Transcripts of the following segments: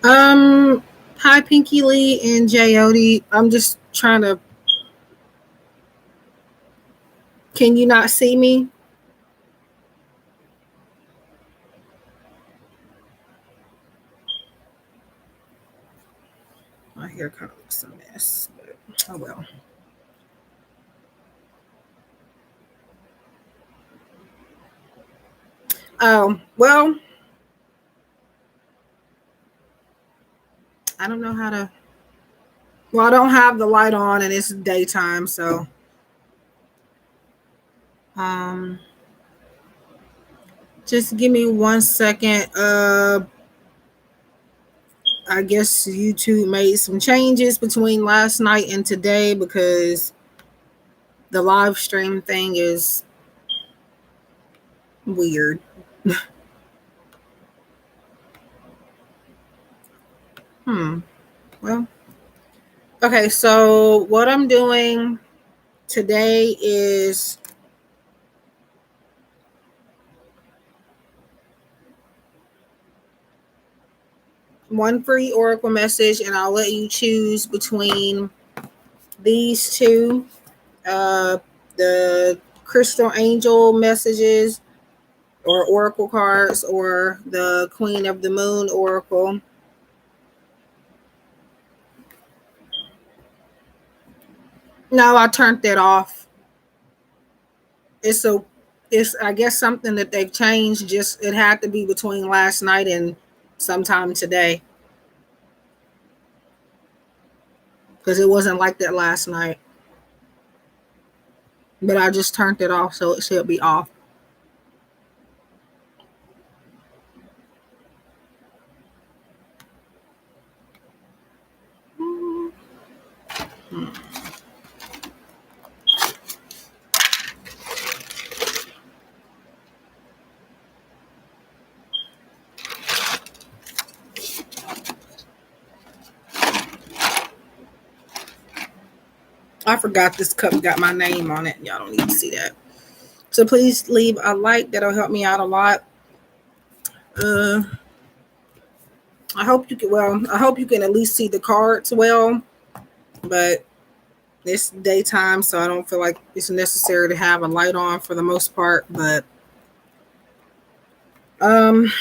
Um, Hi, Pinky Lee and Jody. I'm just trying to. Can you not see me? My hair kind of looks a mess, but oh well. Oh well, I don't know how to. Well, I don't have the light on, and it's daytime, so um, just give me 1 second. I guess YouTube made some changes between last night and today because the live stream thing is weird. Hmm. Well, okay. So what I'm doing today is one free Oracle message, and I'll let you choose between these two, uh, the Crystal Angel messages or Oracle cards, or the Queen of the Moon Oracle. No, I turned that off. It's a, it's I guess something that they've changed. Just it had to be between last night and sometime today because it wasn't like that last night. But I just turned it off, so it should be off. Hmm. I forgot this cup got my name on it. Y'all don't need to see that. So please leave a like. That'll help me out a lot. Uh, I hope you can. Well, I hope you can at least see the cards well. But it's daytime, so I don't feel like it's necessary to have a light on for the most part. But um,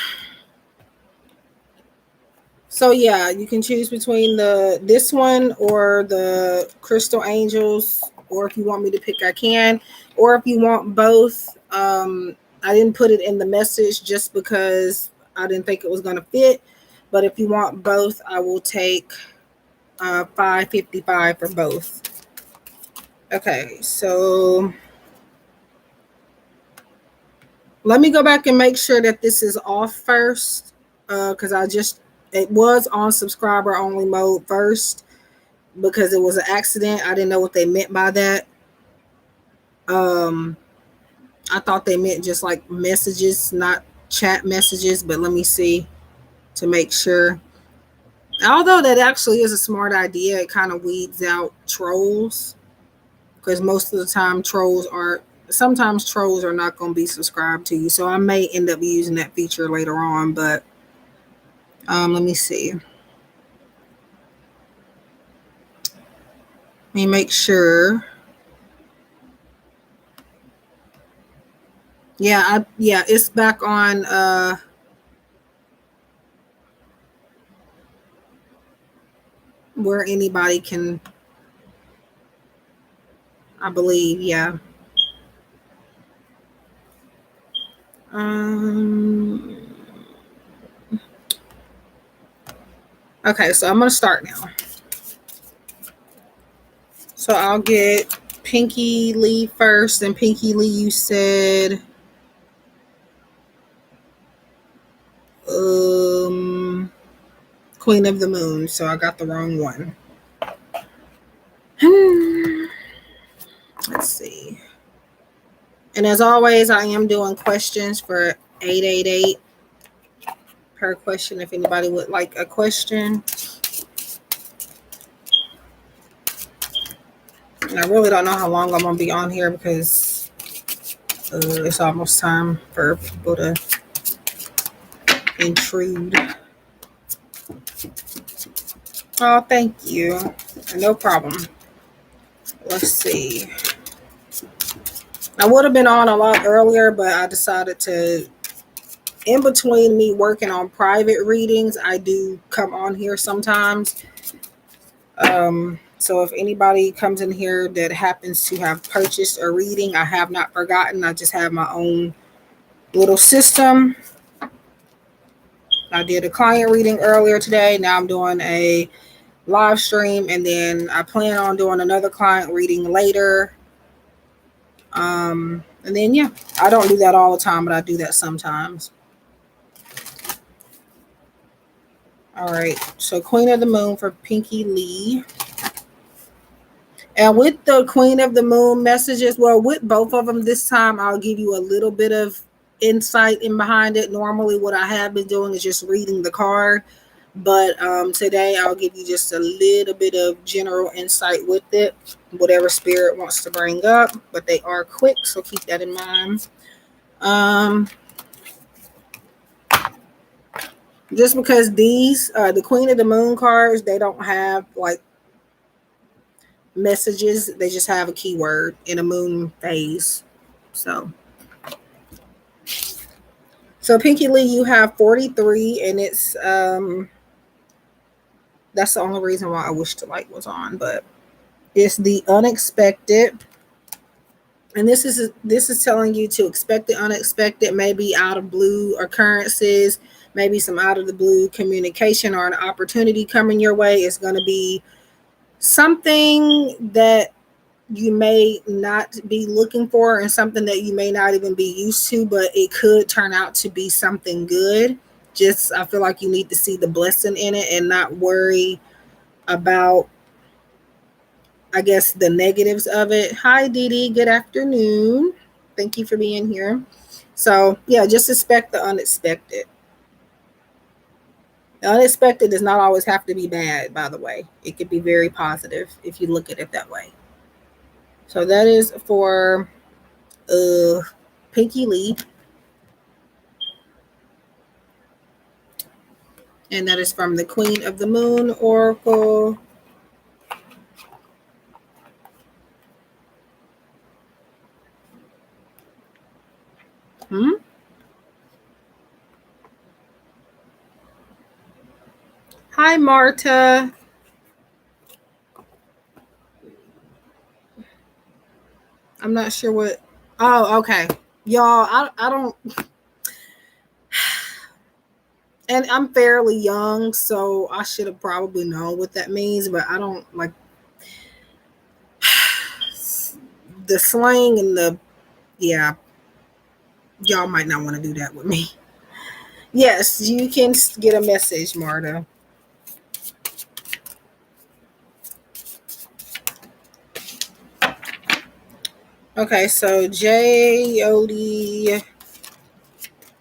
so yeah, you can choose between this one or the Crystal Angels, or if you want me to pick, I can. Or if you want both, I didn't put it in the message just because I didn't think it was gonna fit. But if you want both, I will take 555 for both. Okay, so let me go back and make sure that this is off first, because it was on subscriber only mode first because it was an accident. I didn't know what they meant by that. Um, I thought they meant just like messages, not chat messages. But let me see to make sure. Although that actually is a smart idea, it kind of weeds out trolls because most of the time trolls are. Sometimes trolls are not going to be subscribed to you, so I may end up using that feature later on. But let me see. Let me make sure. Yeah, it's back on where anybody can, I believe, yeah. Um okay, so I'm gonna start now. So I'll get Pinky Lee first, and Pinky Lee, you said um Queen of the Moon, so I got the wrong one. Let's see. And as always, I am doing questions for 888 per question if anybody would like a question. And I really don't know how long I'm gonna be on here because it's almost time for people to intrude. Oh, thank you. No problem. Let's see. I would have been on a lot earlier, but I decided to, in between me working on private readings, I do come on here sometimes. So if anybody comes in here that happens to have purchased a reading, I have not forgotten. I just have my own little system. I did a client reading earlier today. Now I'm doing a live stream, and then I plan on doing another client reading later. And then yeah, I don't do that all the time, but I do that sometimes. All right, so Queen of the Moon for Pinky Lee. And with the Queen of the Moon messages, well, with both of them this time, I'll give you a little bit of insight in behind it. Normally, what I have been doing is just reading the card. But today, I'll give you just a little bit of general insight with it, whatever spirit wants to bring up. But they are quick, so keep that in mind. Just because these, the Queen of the Moon cards, they don't have like messages. They just have a keyword in a moon phase. So Pinky Lee, you have 43, and it's that's the only reason why I wish the light was on, but it's the unexpected. And this is telling you to expect the unexpected, maybe out of blue occurrences, maybe some out of the blue communication or an opportunity coming your way. It's going to be something that you may not be looking for and something that you may not even be used to, but it could turn out to be something good. Just, I feel like you need to see the blessing in it and not worry about, I guess, the negatives of it. Hi, Dee Dee. Good afternoon. Thank you for being here. So, yeah, just expect the unexpected. The unexpected does not always have to be bad, by the way. It could be very positive if you look at it that way. So that is for Pinky Lee. And that is from the Queen of the Moon Oracle. Hi, Marta. I'm not sure what. Oh, okay. Y'all, I don't. And I'm fairly young, so I should have probably known what that means, but I don't like the slang and the. Yeah. Y'all might not want to do that with me. Yes, you can get a message, Marta. Okay, so J.O.D.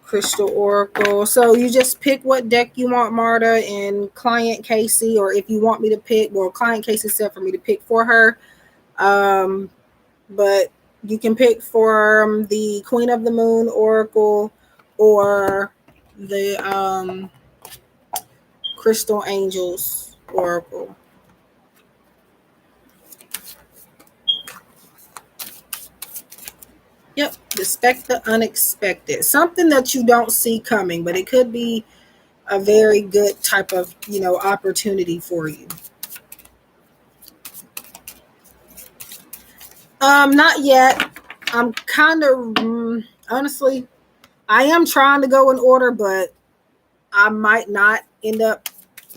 Crystal Oracle. So you just pick what deck you want, Marta, and Client Casey, or if you want me to pick, well, Client Casey said for me to pick for her. But you can pick from the Queen of the Moon Oracle or the Crystal Angels Oracle. Yep, expect the unexpected. Something that you don't see coming, but it could be a very good type of, opportunity for you. Not yet. I'm kind of, honestly, I am trying to go in order, but I might not end up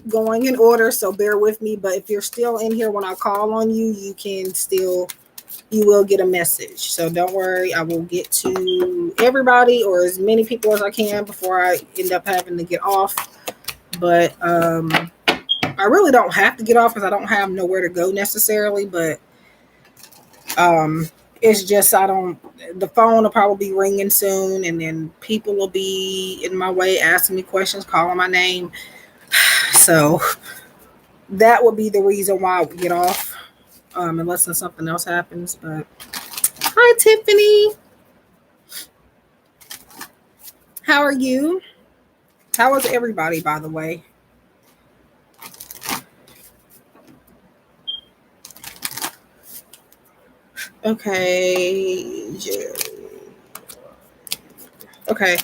going in order, so bear with me. But if you're still in here when I call on you, you will get a message. So don't worry, I will get to everybody or as many people as I can before I end up having to get off. But I really don't have to get off because I don't have nowhere to go necessarily, but it's just the phone will probably be ringing soon, and then people will be in my way asking me questions, calling my name. So that would be the reason why I would get off, unless something else happens. But hi, Tiffany. How are you? How is everybody, by the way? Okay. Okay.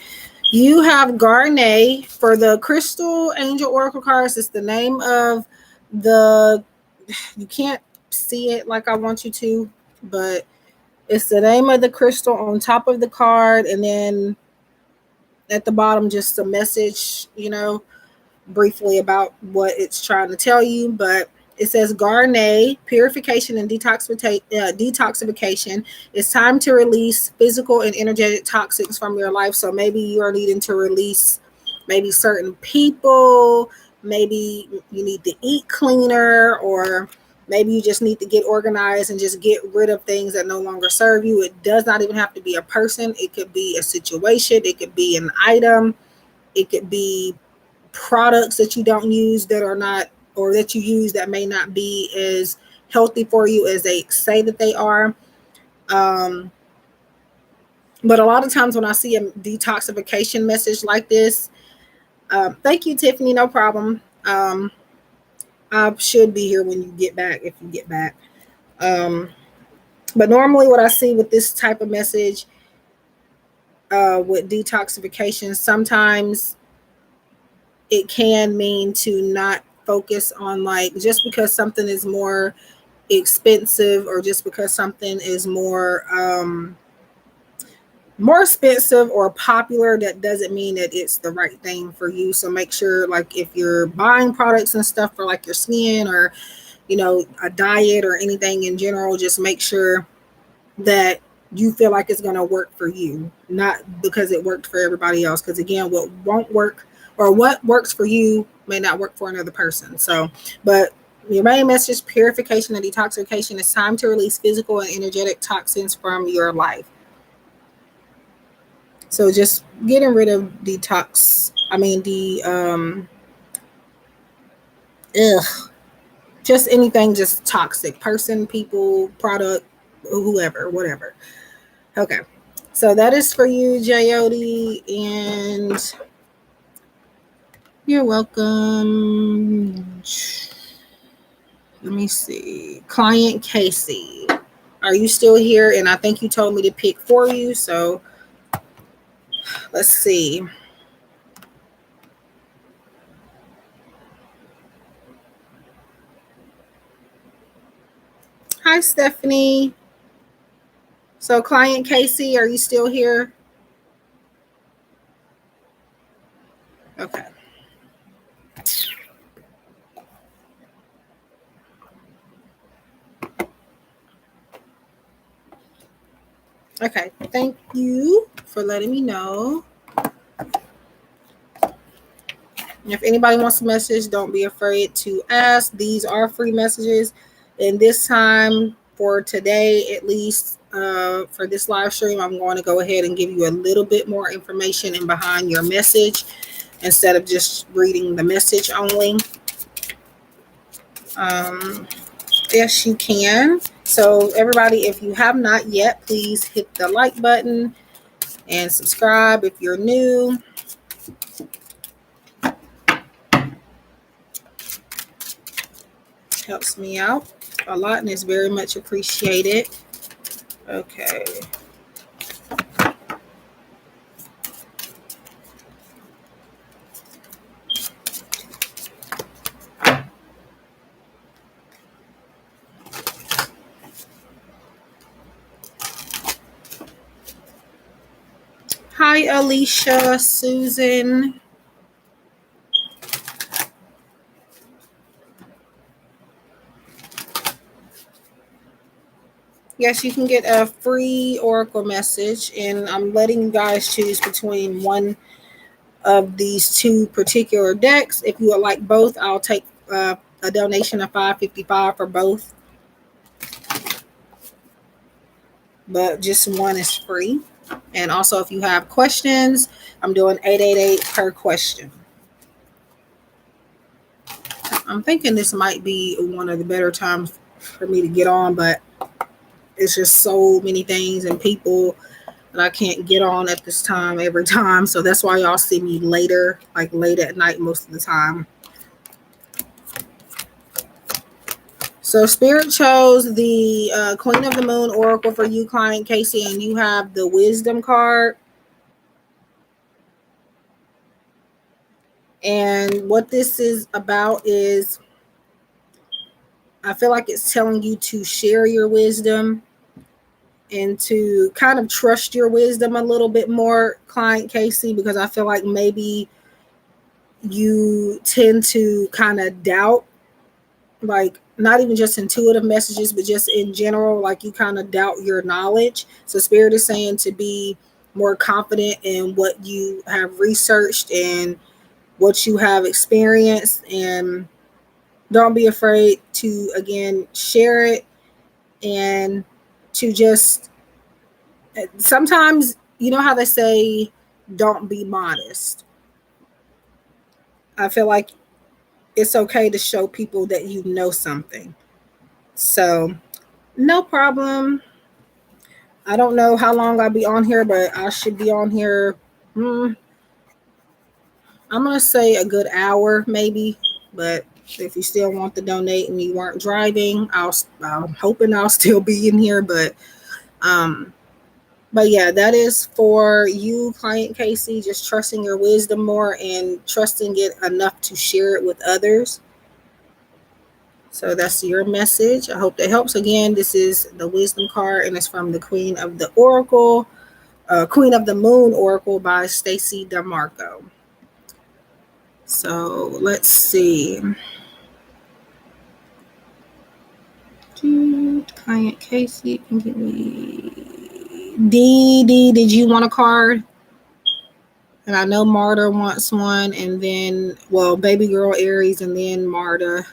You have Garnet for the Crystal Angel Oracle cards. It's the name of the, you can't see it like I want you to, but it's the name of the crystal on top of the card, and then at the bottom just a message, briefly about what it's trying to tell you. But it says Garnet, purification and detoxification. It's time to release physical and energetic toxins from your life. So maybe you are needing to release maybe certain people, maybe you need to eat cleaner, or maybe you just need to get organized and just get rid of things that no longer serve you. It does not even have to be a person. It could be a situation. It could be an item. It could be products that you don't use that are not, or that you use that may not be as healthy for you as they say that they are. But a lot of times when I see a detoxification message like this, thank you, Tiffany, no problem. I should be here when you get back, if you get back. But normally what I see with this type of message, with detoxification, sometimes it can mean to not focus on, like, just because something is more expensive or just because something is more expensive or popular, that doesn't mean that it's the right thing for you. So make sure, like, if you're buying products and stuff for like your skin or a diet or anything in general, just make sure that you feel like it's going to work for you, not because it worked for everybody else. Because again, what won't work, or what works for you, may not work for another person. So, but your main message, purification and detoxification. It's time to release physical and energetic toxins from your life. So just getting rid of just anything, just toxic, person, people, product, whoever, whatever. Okay. So that is for you, Jyoti, and you're welcome. Let me see. Client Casey, are you still here? And I think you told me to pick for you. So let's see. Hi, Stephanie. So Client Casey, are you still here? Okay. Okay. Thank you for letting me know. If anybody wants a message, don't be afraid to ask. These are free messages. And this time, for today, at least for this live stream, I'm going to go ahead and give you a little bit more information in behind your message instead of just reading the message only. Yes, you can. So everybody, if you have not yet, please hit the like button and subscribe if you're new. Helps me out a lot and is very much appreciated. Okay. Hi, Alicia, Susan. Yes, you can get a free Oracle message, and I'm letting you guys choose between one of these two particular decks. If you would like both, I'll take a donation of $5.55 for both, but just one is free. And also, if you have questions, I'm doing $8.88 per question. I'm thinking this might be one of the better times for me to get on, but it's just so many things and people that I can't get on at this time every time. So that's why y'all see me later, like late at night most of the time. So Spirit chose the Queen of the Moon Oracle for you, client Casey, and you have the Wisdom card. And what this is about is, I feel like it's telling you to share your wisdom and to kind of trust your wisdom a little bit more, client Casey, because I feel like maybe you tend to kind of doubt, like not even just intuitive messages, but just in general, like you kind of doubt your knowledge. So Spirit is saying to be more confident in what you have researched and what you have experienced, and don't be afraid to again share it, and to just, sometimes you know how they say don't be modest. I feel like it's okay to show people that you know something. So no problem. I don't know how long I'll be on here, but I should be on here. I'm gonna say a good hour, maybe. But if you still want to donate and you weren't driving, I'm hoping I'll still be in here. Um, but yeah, that is for you, client Casey. Just trusting your wisdom more and trusting it enough to share it with others. So that's your message. I hope that helps. Again, this is the wisdom card, and it's from the Queen of the Oracle. Queen of the Moon Oracle by Stacy DeMarco. So let's see. Client Casey, can give me D. Did you want a card? And I know Marta wants one, and then, well, baby girl Aries, and then Marta.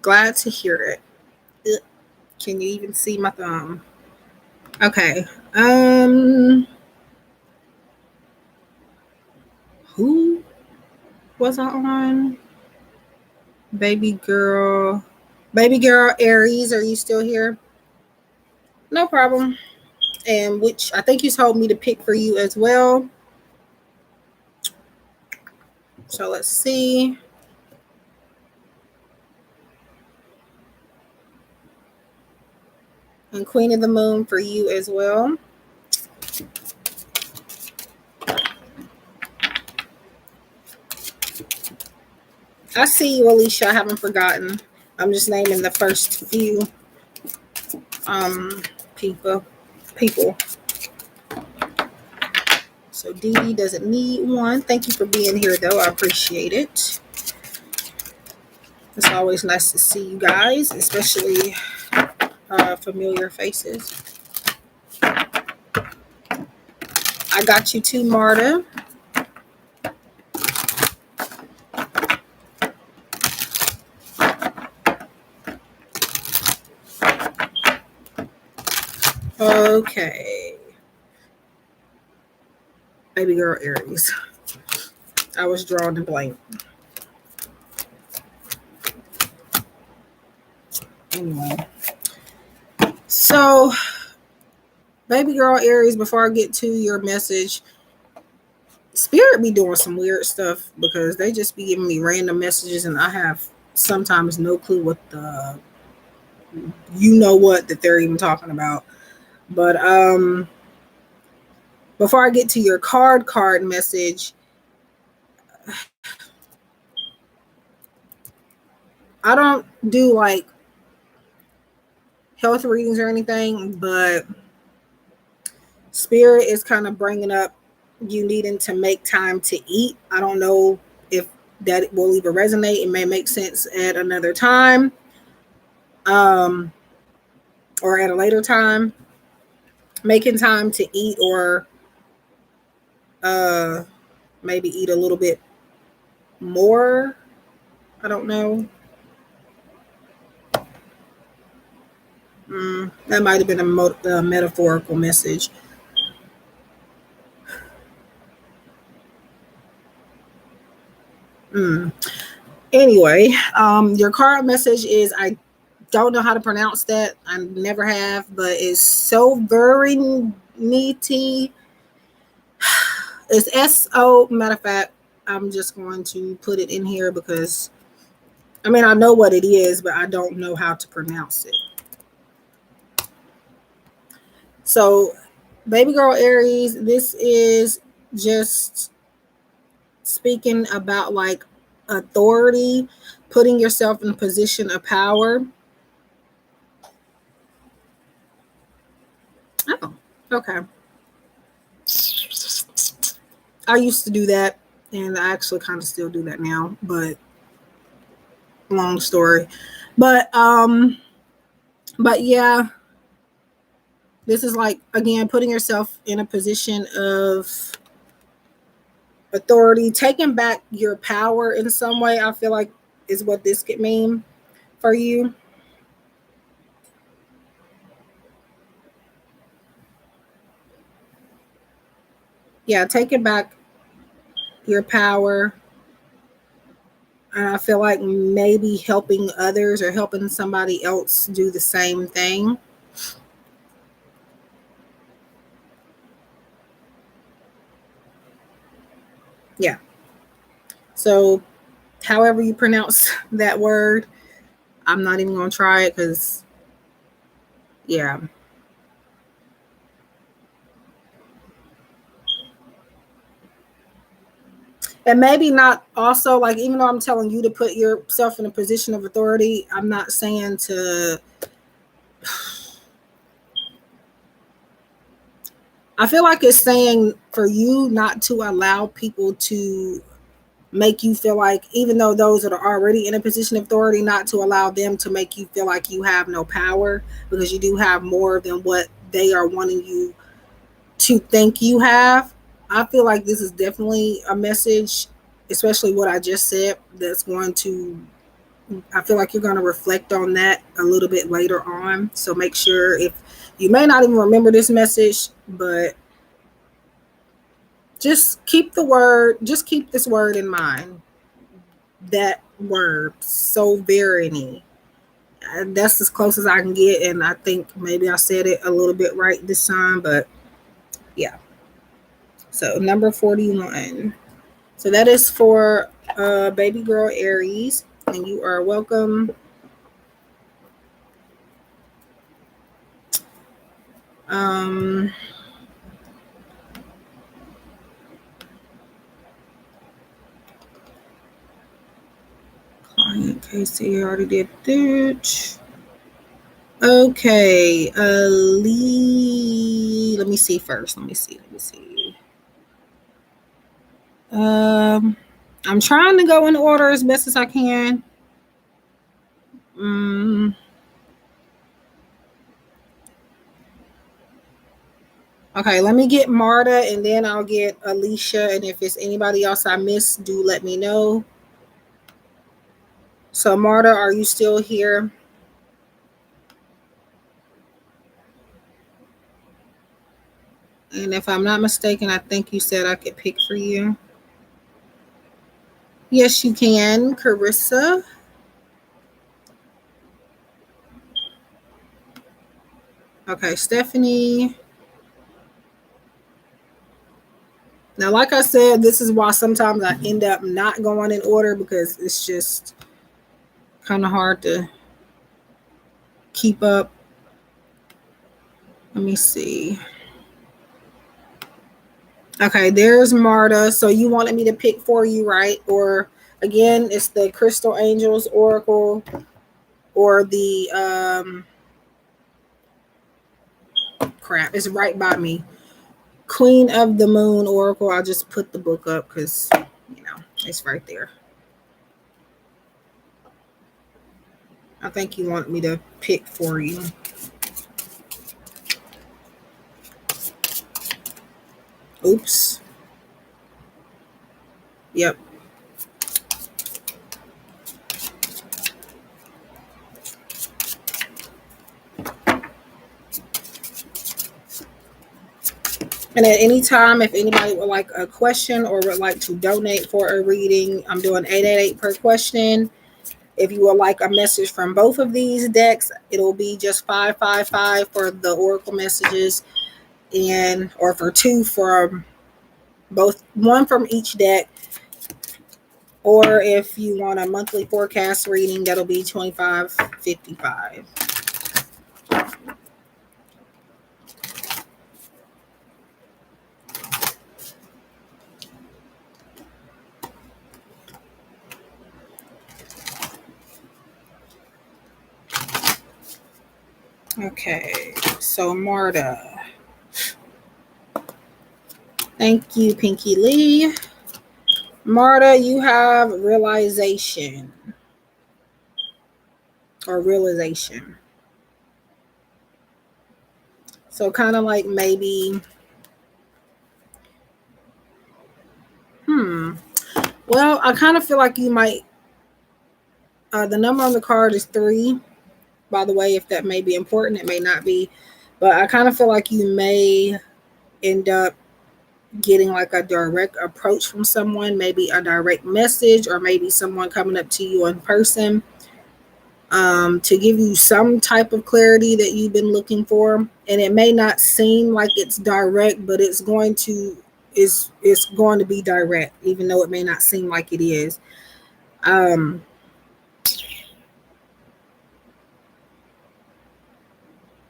Glad to hear it. Ugh. Can you even see my thumb? Okay. Who was I on? Baby girl. Baby girl Aries, are you still here? No problem. And which I think you told me to pick for you as well. So let's see. And Queen of the Moon for you as well. I see you, Alicia. I haven't forgotten. I'm just naming the first few people. So Dee Dee doesn't need one. Thank you for being here, though. I appreciate it. It's always nice to see you guys, especially familiar faces. I got you too, Marta. Okay. Baby girl Aries. I was drawing a blank. Anyway. So, baby girl Aries, before I get to your message, Spirit be doing some weird stuff because they just be giving me random messages, and I have sometimes no clue what the that they're even talking about. But before I get to your card message, I don't do like health readings or anything, but Spirit is kind of bringing up you needing to make time to eat. I don't know if that will even resonate. It may make sense at another time, or at a later time. Making time to eat, or maybe eat a little bit more. I don't know. That might have been a metaphorical message. Anyway, your card message is don't know how to pronounce that. I never have, but it's sovereignty. It's S-O. Matter of fact, I'm just going to put it in here because I mean I know what it is, but I don't know how to pronounce it. So, baby girl Aries, this is just speaking about like authority, putting yourself in a position of power. Oh, okay. I used to do that, and I actually kind of still do that now, but long story. But yeah, this is like again putting yourself in a position of authority, taking back your power in some way. I feel like is what this could mean for you. Yeah, taking back your power. And I feel like maybe helping others or helping somebody else do the same thing. Yeah. So, however you pronounce that word, I'm not even going to try it because, yeah. And maybe not also, like, even though I'm telling you to put yourself in a position of authority, I'm not saying to. I feel like it's saying for you not to allow people to make you feel like, even though those that are already in a position of authority, not to allow them to make you feel like you have no power, because you do have more than what they are wanting you to think you have. I feel like this is definitely a message, especially what I just said, that's going to, I feel like you're going to reflect on that a little bit later on. So make sure, if you may not even remember this message, but just keep this word in mind. That word, sovereignty. That's as close as I can get, and I think maybe I said it a little bit right this time, but yeah. So number 41. So that is for baby girl Aries, and you are welcome. Um, Client Casey already did that. Okay, Lee. Let me see first. Let me see. I'm trying to go in order as best as I can. Okay, let me get Marta and then I'll get Alicia. And if it's anybody else I missed, do let me know. So, Marta, are you still here? And if I'm not mistaken, I think you said I could pick for you. Yes, you can, Carissa. Okay, Stephanie. Now, like I said, this is why sometimes I end up not going in order, because it's just kind of hard to keep up. Let me see. Okay, there's Marta. So you wanted me to pick for you, right? Or again, it's the Crystal Angels Oracle or the crap. It's right by me. Queen of the Moon Oracle. I'll just put the book up because it's right there. I think you want me to pick for you. Oops. Yep. And at any time, if anybody would like a question or would like to donate for a reading, I'm doing $888 per question. If you would like a message from both of these decks, it'll be just 555 for the oracle messages, and or for 2 for both, 1 from each deck. Or if you want a monthly forecast reading, that'll be 25.55. Okay, so Marta. Thank you, Pinky Lee. Marta, you have realization or realization. So kind of like maybe, well, I kind of feel like you might, the number on the card is 3. By the way, if that may be important, it may not be. But I kind of feel like you may end up getting like a direct approach from someone, maybe a direct message, or maybe someone coming up to you in person to give you some type of clarity that you've been looking for. And it may not seem like it's direct, but it's going to be direct, even though it may not seem like it is.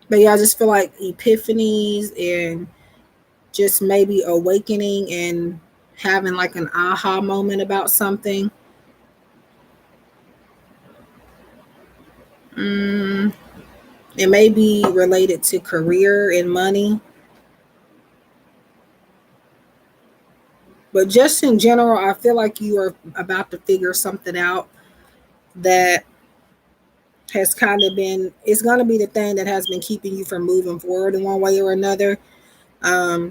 But yeah, I just feel like epiphanies and just maybe awakening and having like an aha moment about something. It may be related to career and money. But just in general, I feel like you are about to figure something out that has kind of been, it's going to be the thing that has been keeping you from moving forward in one way or another.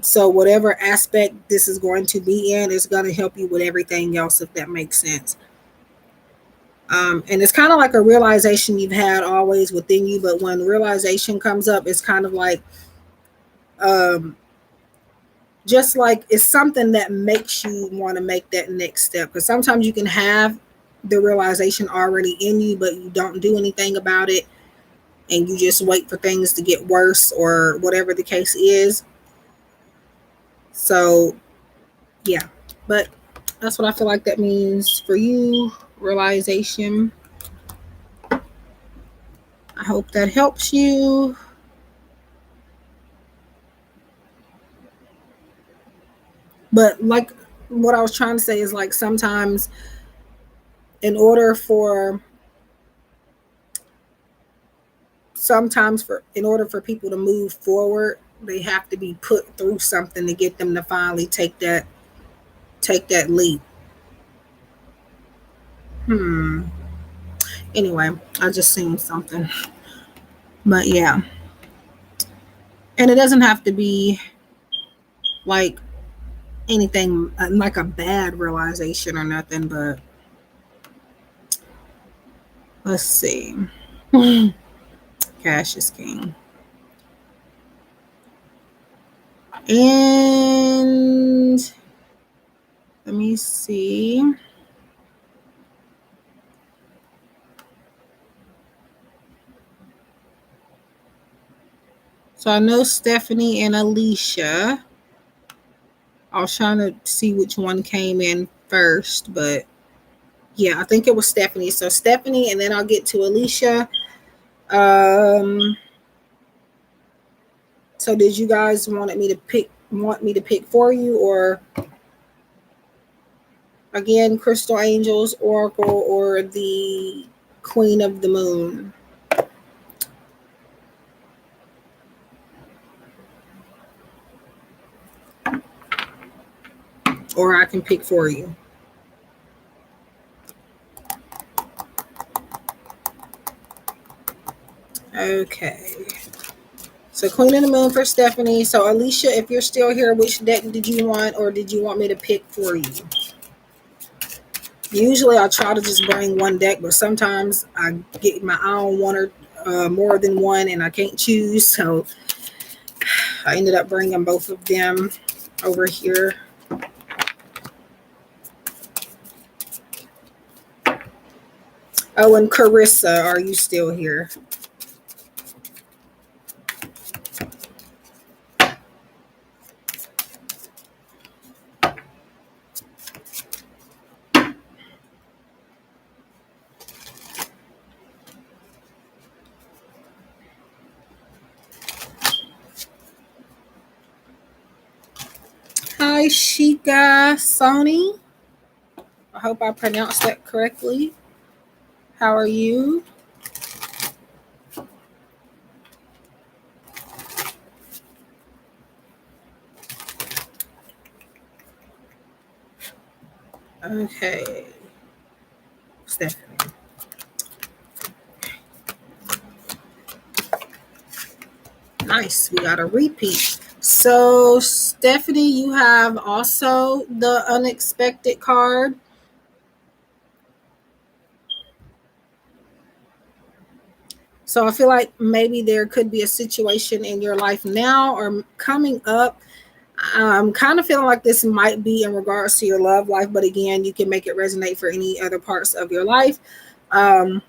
So whatever aspect this is going to be in is going to help you with everything else, if that makes sense. And it's kind of like a realization you've had always within you, but when realization comes up, it's kind of like, just like it's something that makes you want to make that next step. Because sometimes you can have the realization already in you, but you don't do anything about it, and you just wait for things to get worse or whatever the case is. So yeah, but that's what I feel like that means for you, realization. I hope that helps you. But like what I was trying to say is, like, sometimes in order for people to move forward, they have to be put through something to get them to finally take that leap. Anyway, I just seen something. But yeah. And it doesn't have to be like anything like a bad realization or nothing, but let's see. Cash is king. And let me see. So I know Stephanie and Alicia. I was trying to see which one came in first, but yeah, I think it was Stephanie. So Stephanie, and then I'll get to Alicia. So did you guys want me to pick for you, or again, Crystal Angels, Oracle, or the Queen of the Moon? Or I can pick for you. Okay. So Queen of the Moon for Stephanie. So Alicia, if you're still here, which deck did you want, or did you want me to pick for you? Usually I try to just bring one deck, but sometimes I get my eye on one or more than one, and I can't choose. So I ended up bringing both of them over here. Oh, and Carissa, are you still here? Hi, Shika Sony. I hope I pronounced that correctly. How are you? Okay, Stephanie. Nice. We got a repeat. So, Stephanie, you have also the unexpected card. So, I feel like maybe there could be a situation in your life now or coming up. I'm kind of feeling like this might be in regards to your love life, but again, you can make it resonate for any other parts of your life. Um,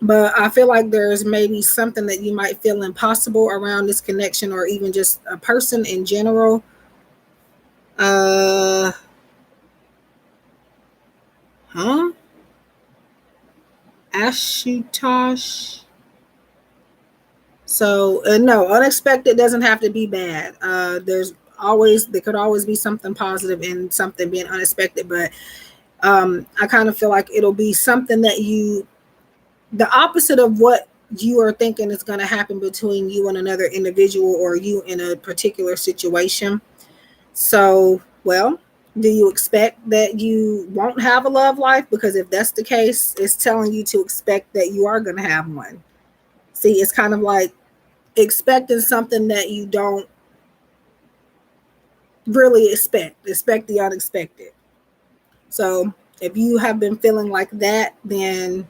but I feel like there's maybe something that you might feel impossible around this connection, or even just a person in general. Uh, huh? Ashutosh. So no, unexpected doesn't have to be bad. There could always be something positive in something being unexpected, but I kind of feel like it'll be something that the opposite of what you are thinking is going to happen between you and another individual, or you in a particular situation. So, well, do you expect that you won't have a love life? Because if that's the case, it's telling you to expect that you are going to have one. See, it's kind of like expecting something that you don't really expect the unexpected. So, if you have been feeling like that, then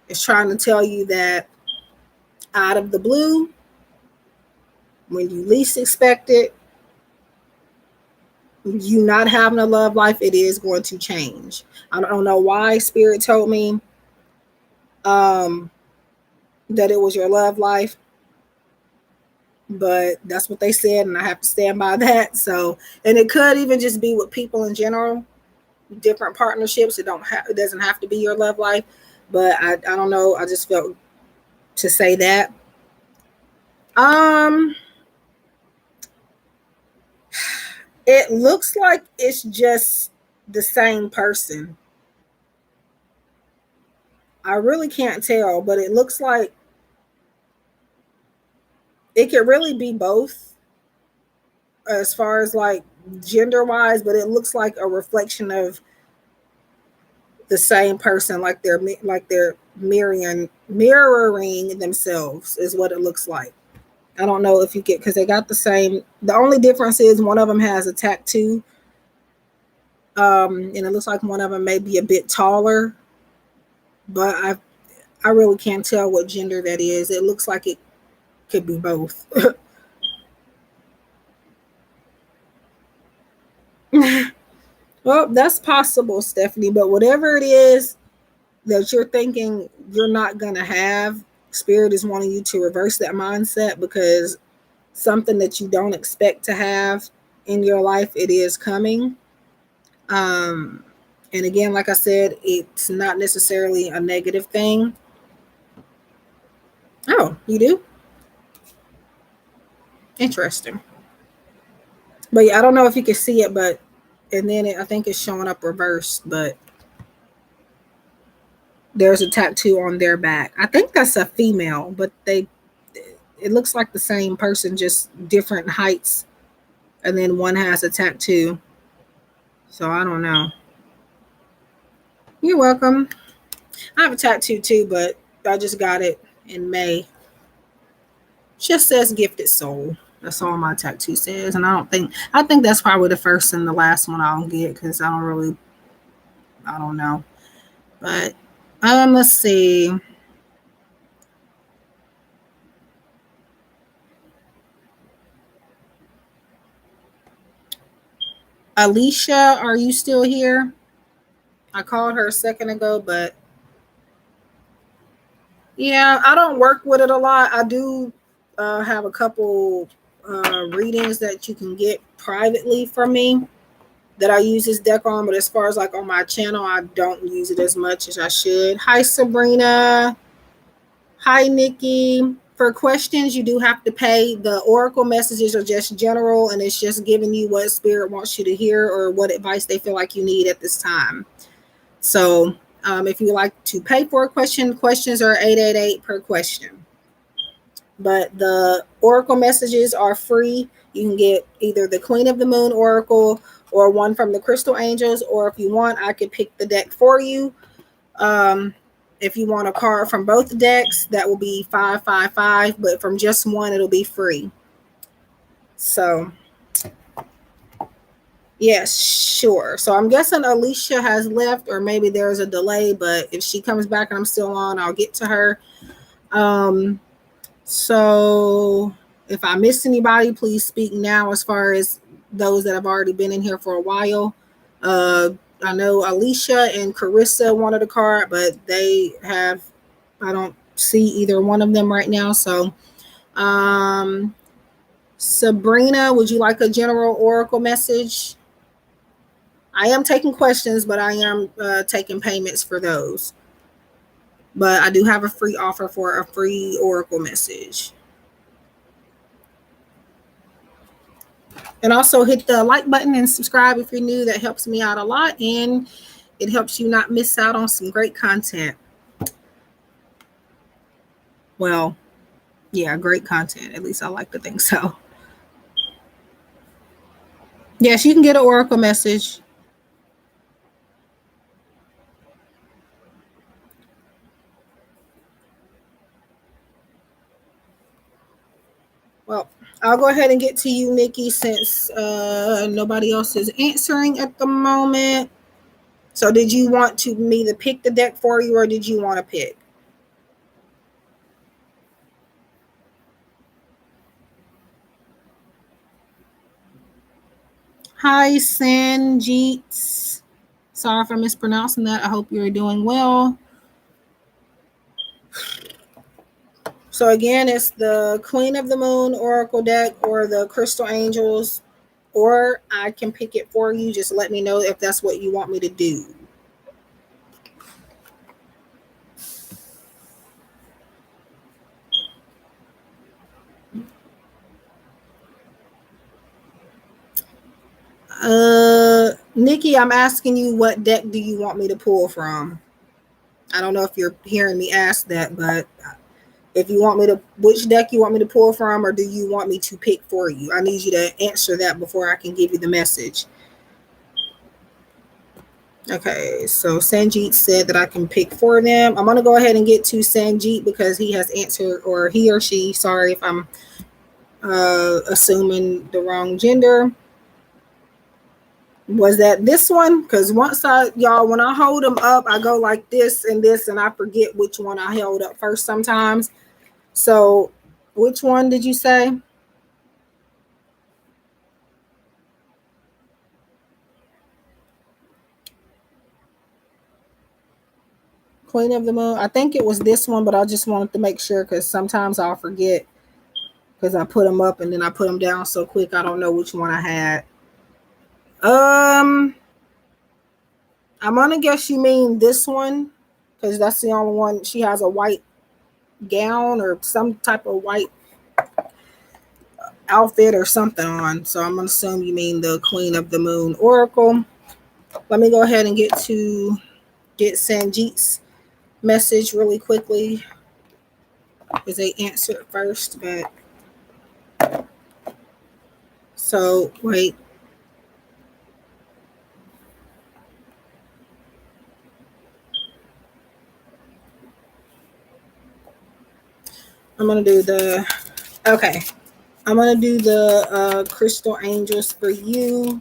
it's trying to tell you that out of the blue, when you least expect it, you not having a love life, it is going to change. I don't know why Spirit told me um, that it was your love life, but that's what they said, and I have to stand by that. So, and it could even just be with people in general, different partnerships. It doesn't have to be your love life, but I don't know. I just felt to say that. Um, it looks like it's just the same person. I really can't tell, but it looks like it could really be both as far as like gender wise, but it looks like a reflection of the same person, like they're mirroring themselves is what it looks like. I don't know if you get, because they got the same. The only difference is one of them has a tattoo, and it looks like one of them may be a bit taller, but I really can't tell what gender that is. It looks like it could be both. Well, that's possible, Stephanie. But whatever it is that you're thinking you're not gonna have, Spirit is wanting you to reverse that mindset, because something that you don't expect to have in your life, it is coming. Um, and again, like I said, it's not necessarily a negative thing. Oh, you do? Interesting. But yeah, I don't know if you can see it, but and then I think it's showing up reversed, but there's a tattoo on their back. I think that's a female, but it looks like the same person, just different heights, and then one has a tattoo. So I don't know. You're welcome. I have a tattoo too, but I just got it in May. Just says gifted soul. That's all my tattoo says. And I think that's probably the first and the last one I'll get, because I don't know. But let's see. Alicia, are you still here? I called her a second ago, but Yeah, I don't work with it a lot. I do have a couple readings that you can get privately from me that I use this deck on, but as far as like on my channel, I don't use it as much as I should. Hi, Sabrina. Hi, Nikki. For questions, you do have to pay. The oracle messages are just general, and it's just giving you what spirit wants you to hear or what advice they feel like you need at this time. So if you would like to pay for a question, questions are 888 per question. But the oracle messages are free. You can get either the Queen of the Moon oracle or one from the Crystal Angels, or if you want, I could pick the deck for you. If you want a card from both decks, that will be 555, but from just one, it'll be free. So, yes, sure. So I'm guessing Alicia has left, or maybe there's a delay, but if she comes back and I'm still on, I'll get to her. So if I missed anybody, please speak now as far as those that have already been in here for a while. I know Alicia and Carissa wanted a card, but I don't see either one of them right now. So, Sabrina, would you like a general oracle message? I am taking questions, but I am taking payments for those. But I do have a free offer for a free oracle message. And also hit the like button and subscribe if you're new. That helps me out a lot, and it helps you not miss out on some great content. Well, yeah, great content. At least I like to think so. Yes, you can get an oracle message. Well, I'll go ahead and get to you, Nikki, since nobody else is answering at the moment. So did you want me to pick the deck for you, or did you want to pick? Hi, Sanjeet. Sorry if I'm mispronouncing that. I hope you're doing well. So again, it's the Queen of the Moon Oracle deck or the Crystal Angels, or I can pick it for you. Just let me know if that's what you want me to do. Nikki, I'm asking you, what deck do you want me to pull from? I don't know if you're hearing me ask that, but if you want me to, which deck you want me to pull from, or do you want me to pick for you? I need you to answer that before I can give you the message. Okay, so Sanjeet said that I can pick for them. I'm going to go ahead and get to Sanjeet because he has answered, or he or she, sorry if I'm assuming the wrong gender. Was that this one? Because once y'all, when I hold them up, I go like this and this, and I forget which one I held up first sometimes. So which one did you say? Queen of the Moon. I think it was this one, but I just wanted to make sure because sometimes I'll forget because I put them up and then I put them down so quick I don't know which one I had. I'm gonna guess you mean this one because that's the only one. She has a white gown or some type of white outfit or something on. So I'm gonna assume you mean the Queen of the Moon Oracle. Let me go ahead and get Sanjeet's message really quickly because they answered first. But so wait. I'm gonna do the Crystal Angels for you.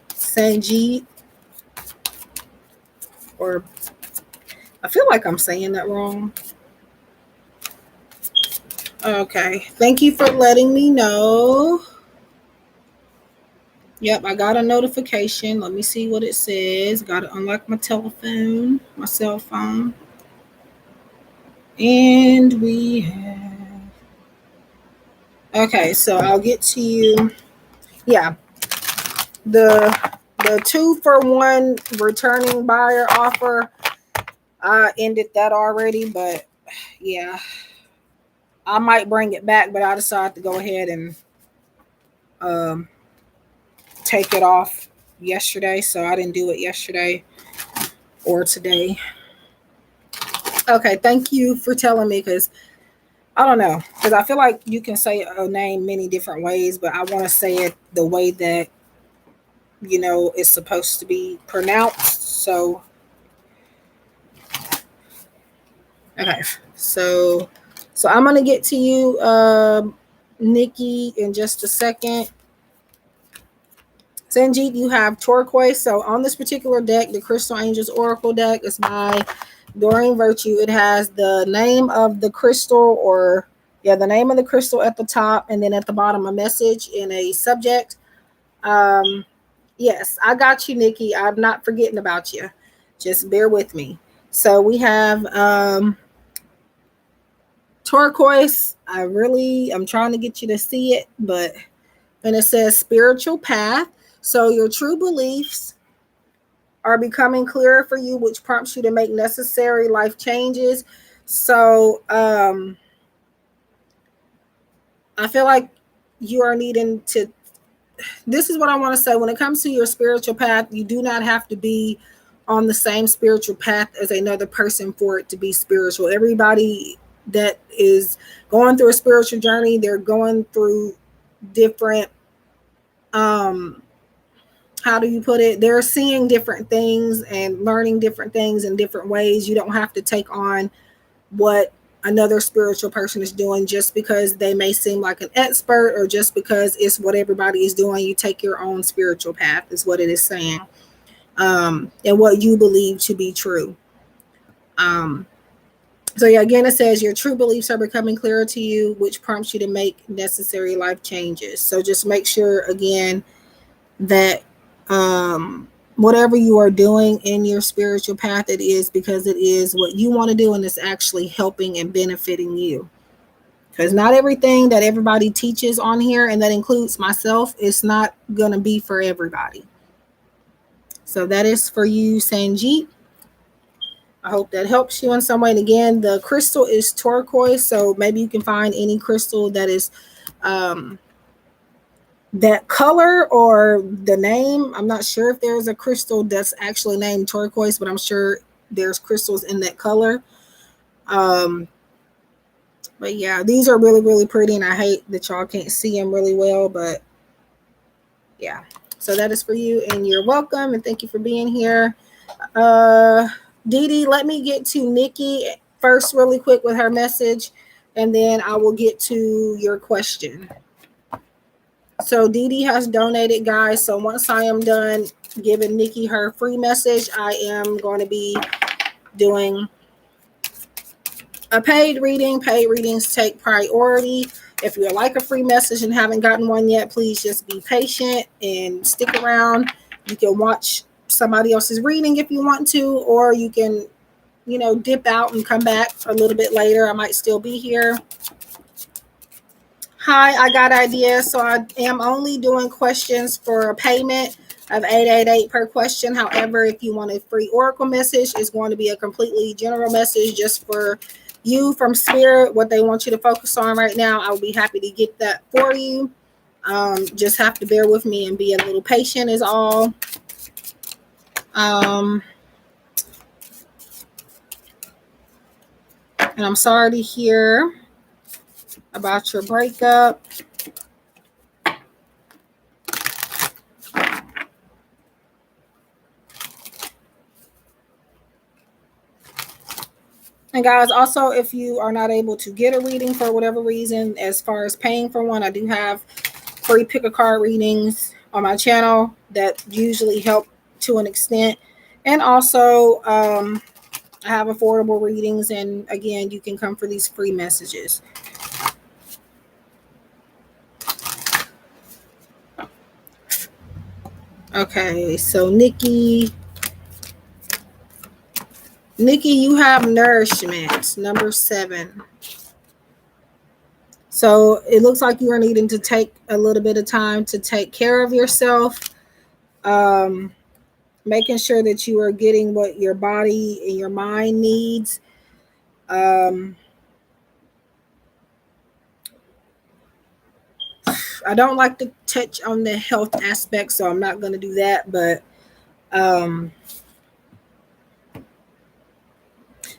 Sanjeet, or I feel like I'm saying that wrong. Okay. Thank you for letting me know. Yep, I got a notification. Let me see what it says. Got to unlock my cell phone. And we have, okay, so I'll get to you. Yeah, the 2-for-1 returning buyer offer. I ended that already, but yeah, I might bring it back, but I decided to go ahead and um, take it off yesterday, so I didn't do it yesterday or today. Okay, thank you for telling me, because I don't know, because I feel like you can say a name many different ways, but I want to say it the way that it's supposed to be pronounced. So okay, so I'm gonna get to you, Nikki, in just a second. Sanjeet, you have turquoise. So on this particular deck, the Crystal Angels Oracle deck is by Doreen Virtue. It has the name of the crystal, or the name of the crystal at the top, and then at the bottom a message in a subject. Yes, I got you, Nikki. I'm not forgetting about you. Just bear with me. So we have turquoise. I'm trying to get you to see it, and it says spiritual path. So your true beliefs are becoming clearer for you, which prompts you to make necessary life changes. So I feel like you are needing to, this is what I want to say. When it comes to your spiritual path, you do not have to be on the same spiritual path as another person for it to be spiritual. Everybody that is going through a spiritual journey, they're going through different, how do you put it? They're seeing different things and learning different things in different ways. You don't have to take on what another spiritual person is doing just because they may seem like an expert, or just because it's what everybody is doing. You take your own spiritual path, is what it is saying, and what you believe to be true. So yeah, again, it says your true beliefs are becoming clearer to you, which prompts you to make necessary life changes. So just make sure, again, that whatever you are doing in your spiritual path, it is because it is what you want to do, and it's actually helping and benefiting you. Because not everything that everybody teaches on here, and that includes myself, is not going to be for everybody. So that is for you, Sanjeet. I hope that helps you in some way. And again, the crystal is turquoise, so maybe you can find any crystal that is that color or the name. I'm not sure if there's a crystal that's actually named turquoise, but I'm sure there's crystals in that color. But yeah, these are really, really pretty, and I hate that y'all can't see them really well, but yeah. So that is for you, and you're welcome, and thank you for being here. Dee Dee, let me get to Nikki first really quick with her message, and then I will get to your question. So Dee Dee has donated, guys. So once I am done giving Nikki her free message, I am going to be doing a paid reading. Paid readings take priority. If you would like a free message and haven't gotten one yet, please just be patient and stick around. You can watch somebody else's reading if you want to, or you can, dip out and come back a little bit later. I might still be here. Hi, I got ideas. So I am only doing questions for a payment of $888 per question. However, if you want a free oracle message, it's going to be a completely general message just for you from Spirit, what they want you to focus on right now. I will be happy to get that for you. Just have to bear with me and be a little patient is all. And I'm sorry to hear about your breakup. And guys, also, if you are not able to get a reading for whatever reason, as far as paying for one, I do have free pick a card readings on my channel that usually help to an extent. And also, I have affordable readings. And again, you can come for these free messages. Okay, so Nikki, Nikki, you have nourishment, number 7. So it looks like you are needing to take a little bit of time to take care of yourself, making sure that you are getting what your body and your mind needs. I don't like to touch on the health aspect, so I'm not going to do that. But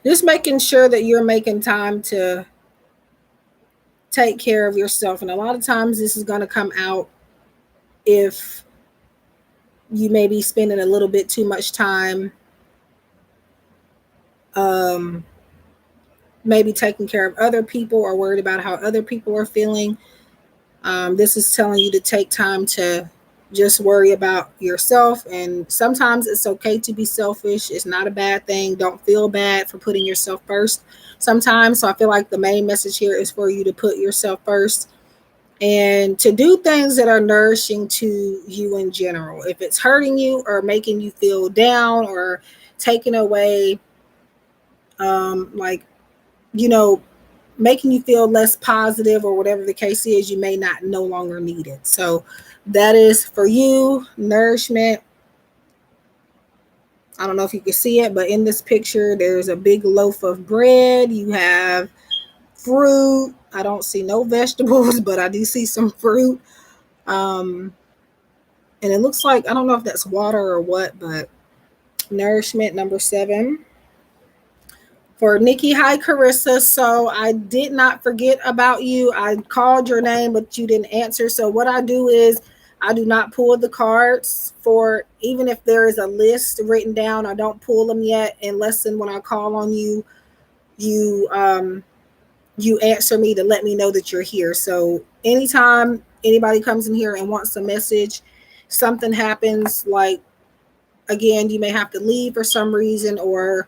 just making sure that you're making time to take care of yourself. And a lot of times this is going to come out if you may be spending a little bit too much time maybe taking care of other people or worried about how other people are feeling. This is telling you to take time to just worry about yourself. And sometimes it's okay to be selfish. It's not a bad thing. Don't feel bad for putting yourself first sometimes. So I feel like the main message here is for you to put yourself first and to do things that are nourishing to you in general. If it's hurting you or making you feel down or taking away, like, you know, making you feel less positive or whatever the case is, you may not no longer need it. So that is for you, nourishment. I don't know if you can see it, but in this picture, there's a big loaf of bread. You have fruit. I don't see no vegetables, but I do see some fruit. And it looks like, I don't know if that's water or what, but nourishment, number 7. For Nikki, hi Carissa. So I did not forget about you. I called your name, but you didn't answer. So what I do is I do not pull the cards for, even if there is a list written down, I don't pull them yet unless and when I call on you, you you answer me to let me know that you're here. So anytime anybody comes in here and wants a message, something happens, like again, you may have to leave for some reason, or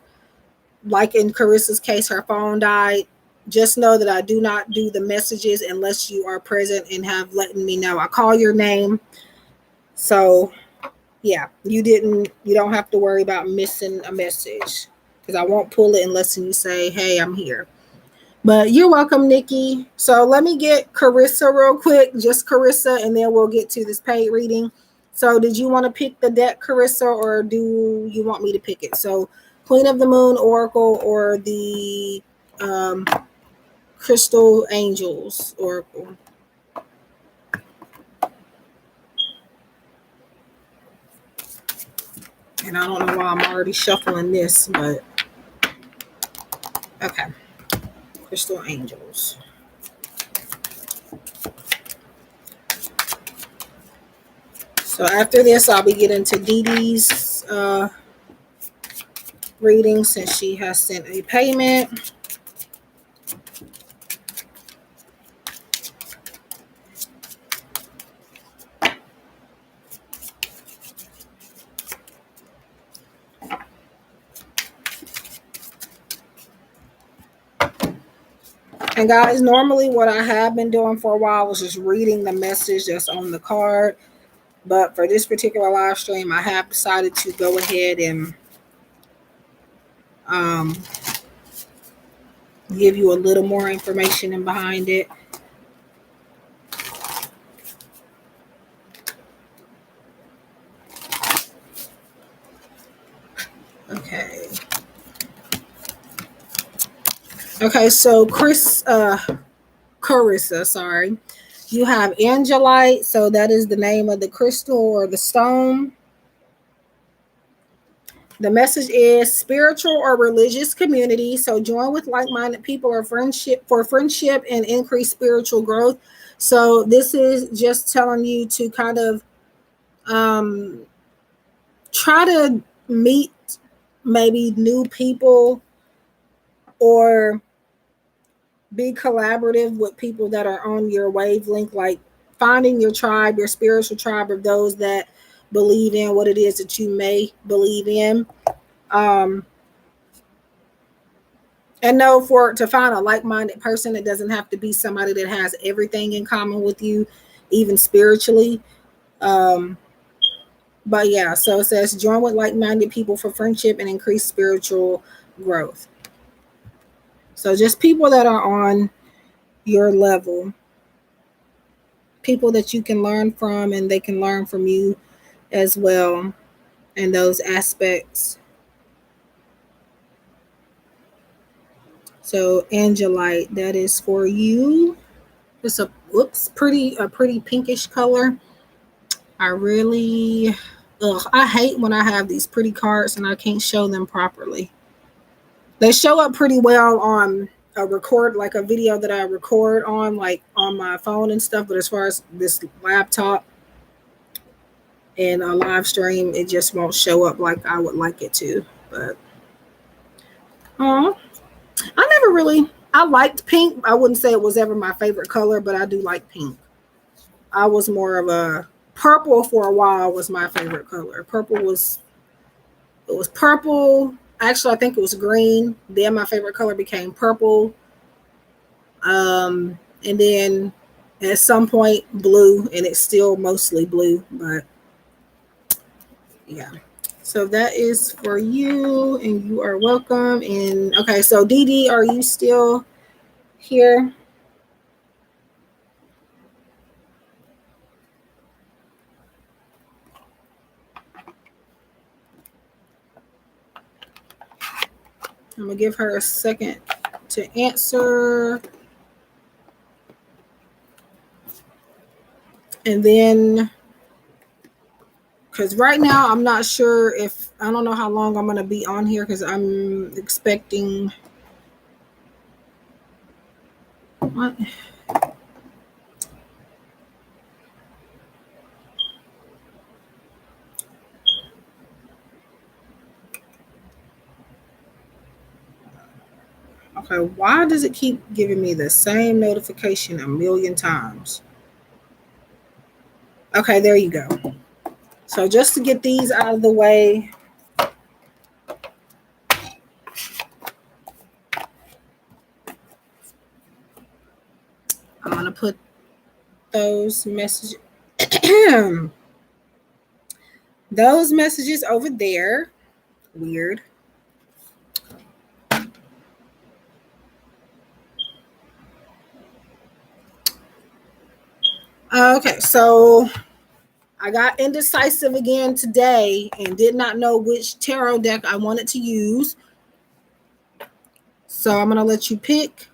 like in Carissa's case, her phone died. Just know that I do not do the messages unless you are present and have letting me know. I call your name. So yeah, you don't have to worry about missing a message because I won't pull it unless you say, hey, I'm here. But you're welcome, Nikki. So let me get Carissa real quick, just Carissa, and then we'll get to this paid reading. So did you want to pick the deck, Carissa, or do you want me to pick it? So Queen of the Moon Oracle or the Crystal Angels Oracle? And I don't know why I'm already shuffling this, but okay. Crystal Angels. So after this, I'll be getting to Dee Dee's reading since she has sent a payment. And guys, normally what I have been doing for a while was just reading the message that's on the card. But for this particular live stream, I have decided to go ahead and give you a little more information in behind it. Okay. Okay, so Carissa, sorry. You have Angelite, so that is the name of the crystal or the stone. The message is spiritual or religious community. So join with like-minded people or friendship and increase spiritual growth. So this is just telling you to kind of try to meet maybe new people or be collaborative with people that are on your wavelength, like finding your tribe, your spiritual tribe of those that believe in what it is that you may believe in. And know to find a like-minded person, it doesn't have to be somebody that has everything in common with you, even spiritually. But yeah, so it says join with like-minded people for friendship and increase spiritual growth. So just people that are on your level, people that you can learn from and they can learn from you as well in those aspects. So Angelite, that is for you. It's a pretty pinkish color. I hate when I have these pretty cards and I can't show them properly. They show up pretty well on a record, like a video that I record on, like on my phone and stuff. But as far as this laptop and a live stream, it just won't show up like I would like it to. But I liked pink. I wouldn't say it was ever my favorite color, but I do like pink. I was more of a purple for a while was my favorite color. It was purple. Actually, I think it was green. Then my favorite color became purple. And then at some point blue, and it's still mostly blue, but yeah. So that is for you, and you are welcome. And okay, so Dee Dee, are you still here? I'm gonna give her a second to answer. And then, because right now I'm not sure if I don't know how long I'm gonna be on here because I'm expecting what? Okay, why does it keep giving me the same notification a million times? Okay, there you go. So just to get these out of the way, I'm gonna put those messages those messages over there. Weird. Okay, so I got indecisive again today and did not know which tarot deck I wanted to use. So I'm going to let you pick.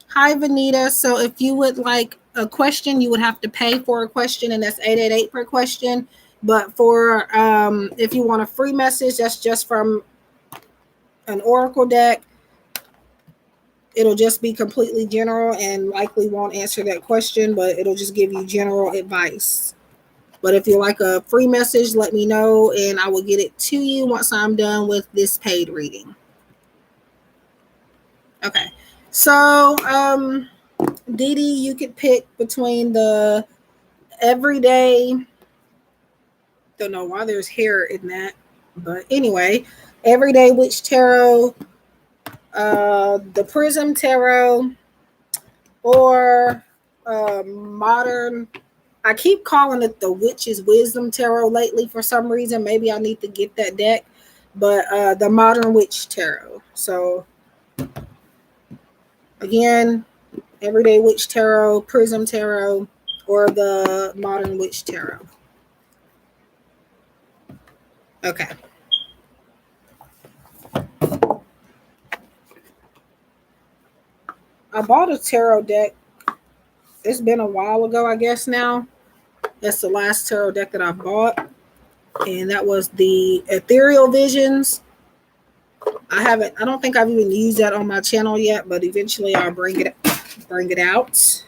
Hi, Vanita. So if you would like a question, you would have to pay for a question, and that's $888 per question. But for if you want a free message, that's just from an oracle deck. It'll just be completely general and likely won't answer that question, but it'll just give you general advice. But if you like a free message, let me know and I will get it to you once I'm done with this paid reading. Okay. So, Dee Dee, you could pick between the everyday, don't know why there's hair in that, but anyway, everyday witch tarot, the prism tarot, or modern. I keep calling it the Witch's Wisdom Tarot lately for some reason. Maybe I need to get that deck. But the Modern Witch Tarot. So, again, Everyday Witch Tarot, Prism Tarot, or the Modern Witch Tarot. Okay. I bought a tarot deck. It's been a while ago, I guess now. That's the last tarot deck that I bought. And that was the Ethereal Visions. I don't think I've even used that on my channel yet, but eventually I'll bring it out.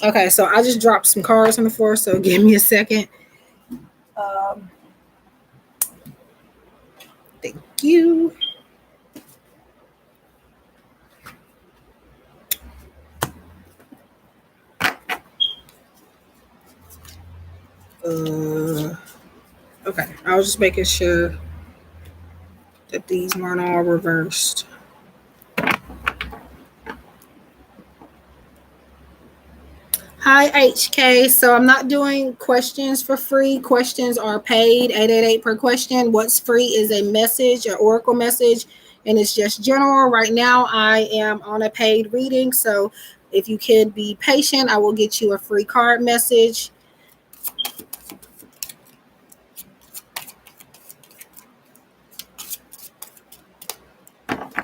Okay, so I just dropped some cards on the floor, so give me a second. Thank you. Okay, I was just making sure that these weren't all reversed. Hi, HK. So I'm not doing questions for free. Questions are paid, 888 per question. What's free is a message, an oracle message, and it's just general. Right now, I am on a paid reading. So if you could be patient, I will get you a free card message.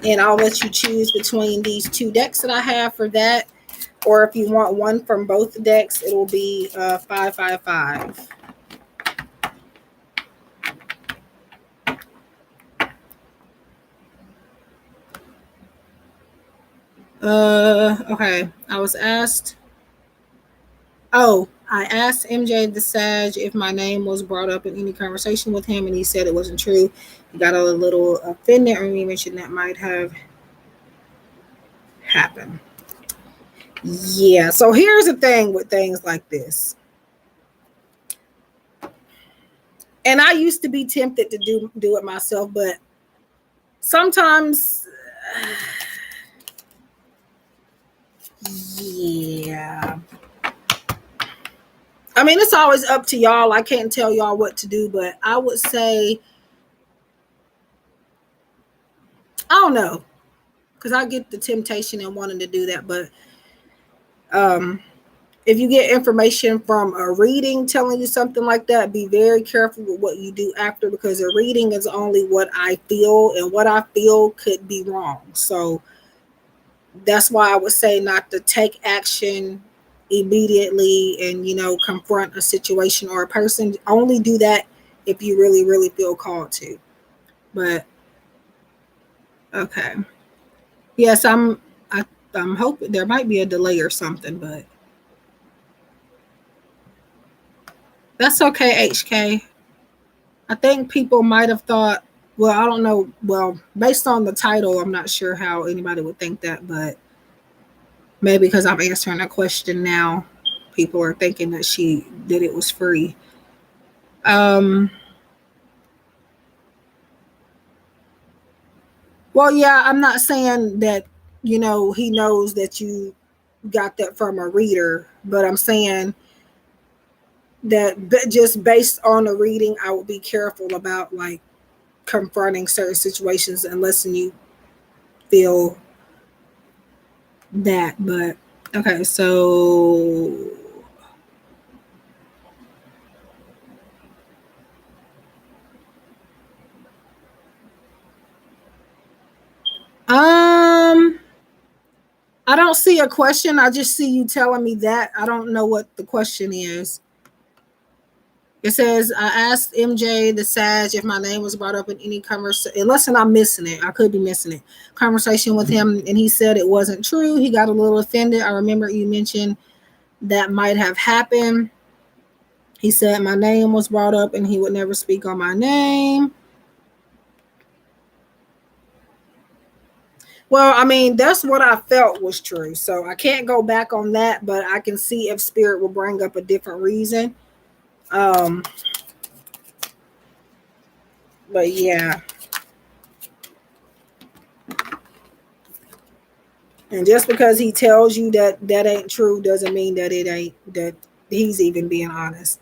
And I'll let you choose between these two decks that I have for that. Or if you want one from both decks, it will be 555. Okay. I was asked. Oh, I asked MJ the Sag if my name was brought up in any conversation with him, and he said it wasn't true. He got a little offended when he mentioned that might have happened. Yeah. So here's the thing with things like this. And I used to be tempted to do it myself, but sometimes, yeah. I mean, it's always up to y'all. I can't tell y'all what to do, but I would say, I don't know, because I get the temptation and wanting to do that, but if you get information from a reading telling you something like that, be very careful with what you do after, because a reading is only what I feel, and what I feel could be wrong. So that's why I would say not to take action immediately and, confront a situation or a person. Only do that if you really, really feel called to. But okay. Yes, I'm hoping there might be a delay or something, but that's okay, HK. I think people might have thought, well, I don't know. Well, based on the title, I'm not sure how anybody would think that, but maybe because I'm answering a question now, people are thinking that it was free. Um, well, yeah, I'm not saying that, he knows that you got that from a reader, but I'm saying that just based on the reading, I would be careful about like confronting certain situations unless you feel that. But okay, so I don't see a question. I just see you telling me that. I don't know what the question is. It says, I asked MJ the Sag if my name was brought up in any conversation. Unless I'm missing it. I could be missing it. Conversation with him, and he said it wasn't true. He got a little offended. I remember you mentioned that might have happened. He said my name was brought up and he would never speak on my name. Well, I mean, that's what I felt was true. So I can't go back on that, but I can see if spirit will bring up a different reason. But yeah. And just because he tells you that that ain't true doesn't mean that it ain't, that he's even being honest.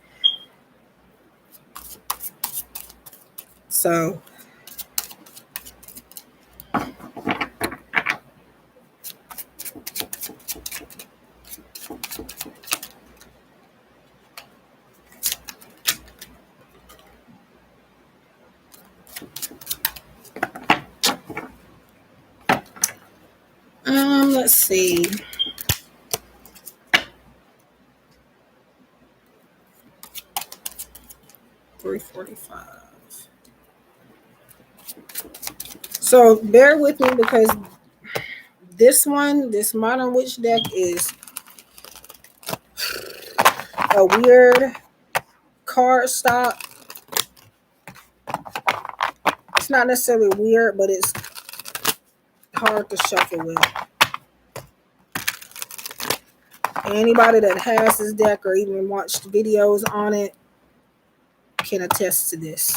So let's see. $3.45. So bear with me because this modern witch deck is a weird card stock. It's not necessarily weird, but it's hard to shuffle with. Anybody that has this deck or even watched videos on it can attest to this.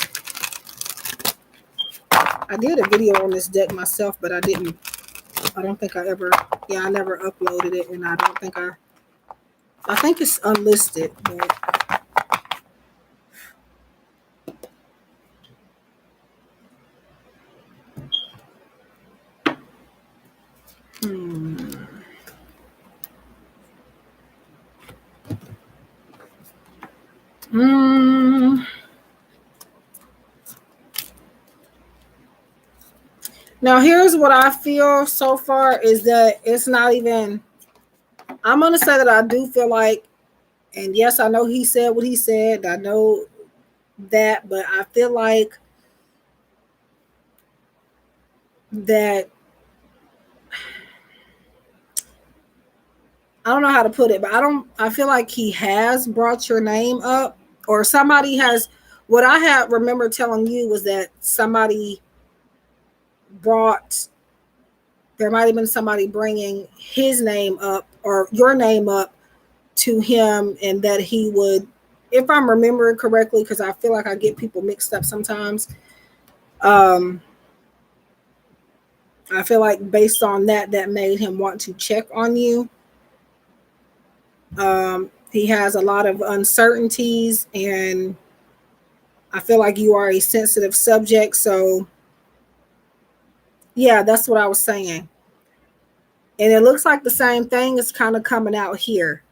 I did a video on this deck myself, but I never uploaded it, and I don't think I I think it's unlisted, but mm, now here's what I feel so far is that it's not even. I'm gonna say that I do feel like, and yes, I know he said what he said. I know that, but I feel like that I don't know how to put it, but I feel like he has brought your name up, or somebody has. What I had remember telling you was that somebody brought. There might have been somebody bringing his name up or your name up to him, and that he would, if I'm remembering correctly, because I feel like I get people mixed up sometimes. Um, I feel like based on that, that made him want to check on you. He has a lot of uncertainties, and I feel like you are a sensitive subject. So, yeah, that's what I was saying. And it looks like the same thing is kind of coming out here.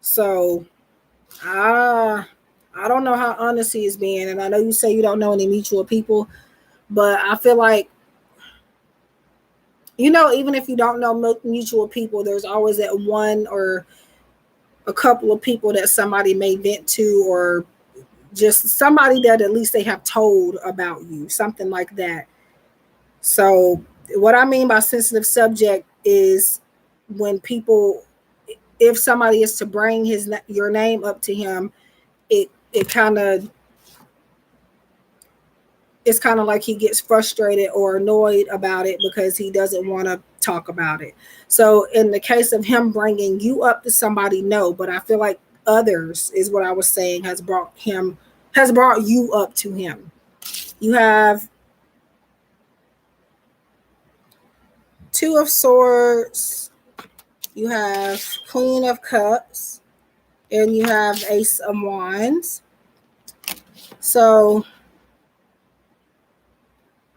So, I don't know how honest he is being. And I know you say you don't know any mutual people, but I feel like, even if you don't know mutual people, there's always that one or a couple of people that somebody may vent to, or just somebody that at least they have told about you, something like that. So what I mean by sensitive subject is when people, if somebody is to bring your name up to him, it kind of, it's kind of like he gets frustrated or annoyed about it because he doesn't want to talk about it. So in the case of him bringing you up to somebody, no, but I feel like others is what I was saying has brought you up to him. You have Two of Swords, you have Queen of Cups, and you have Ace of Wands. So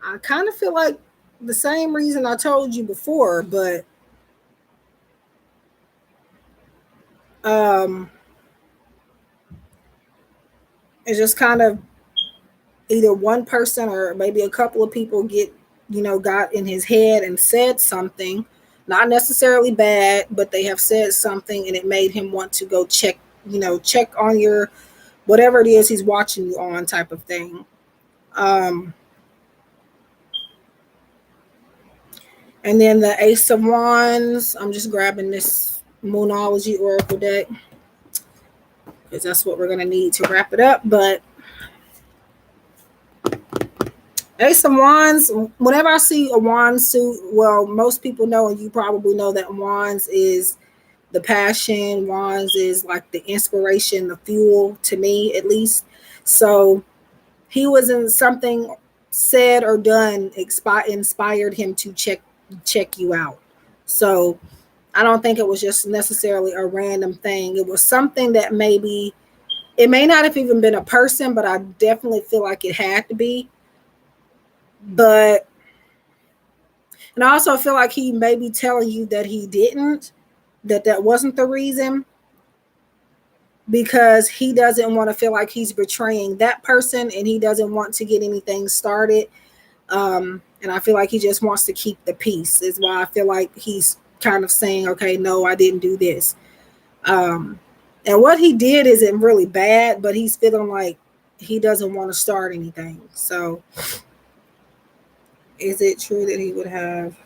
I kind of feel like the same reason I told you before, but um it's just kind of either one person or maybe a couple of people got in his head and said something, not necessarily bad, but they have said something and it made him want to go check on your whatever it is he's watching you on, type of thing. Um, and then the Ace of Wands, I'm just grabbing this Moonology Oracle deck because that's what we're going to need to wrap it up. But Ace of Wands, whenever I see a wand suit, well, most people know, and you probably know, that wands is the passion. Wands is like the inspiration, the fuel, to me at least. So he was in something said or done inspired him to check you out. So I don't think it was just necessarily a random thing. It was something that maybe, it may not have even been a person, but I definitely feel like it had to be. But, and I also feel like he may be telling you that he didn't, that wasn't the reason, because he doesn't want to feel like he's betraying that person, and he doesn't want to get anything started. And I feel like he just wants to keep the peace, is why I feel like he's kind of saying, okay, no, I didn't do this. And what he did isn't really bad, but he's feeling like he doesn't want to start anything. So is it true that he would have,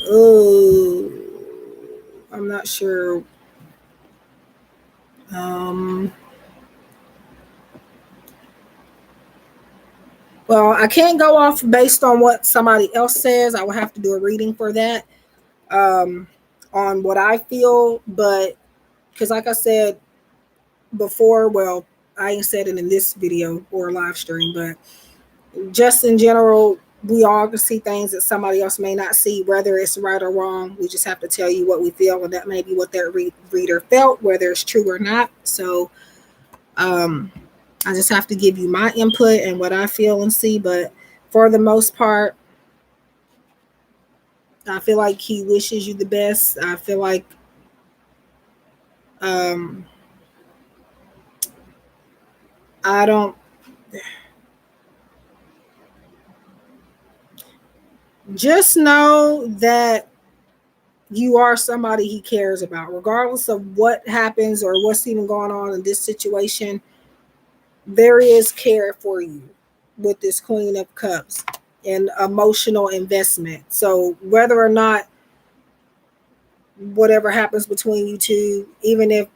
oh, I'm not sure. Well, I can't go off based on what somebody else says. I will have to do a reading for that, on what I feel. But because, like I said before, I ain't said it in this video or live stream, but just in general, we all can see things that somebody else may not see, whether it's right or wrong. We just have to tell you what we feel, and that may be what that reader felt, whether it's true or not. So I just have to give you my input and what I feel and see. But for the most part, I feel like he wishes you the best. I feel like um, I don't just know that you are somebody he cares about, regardless of what happens or what's even going on in this situation. There is care for you with this Queen of Cups and emotional investment. So whether or not whatever happens between you two, even if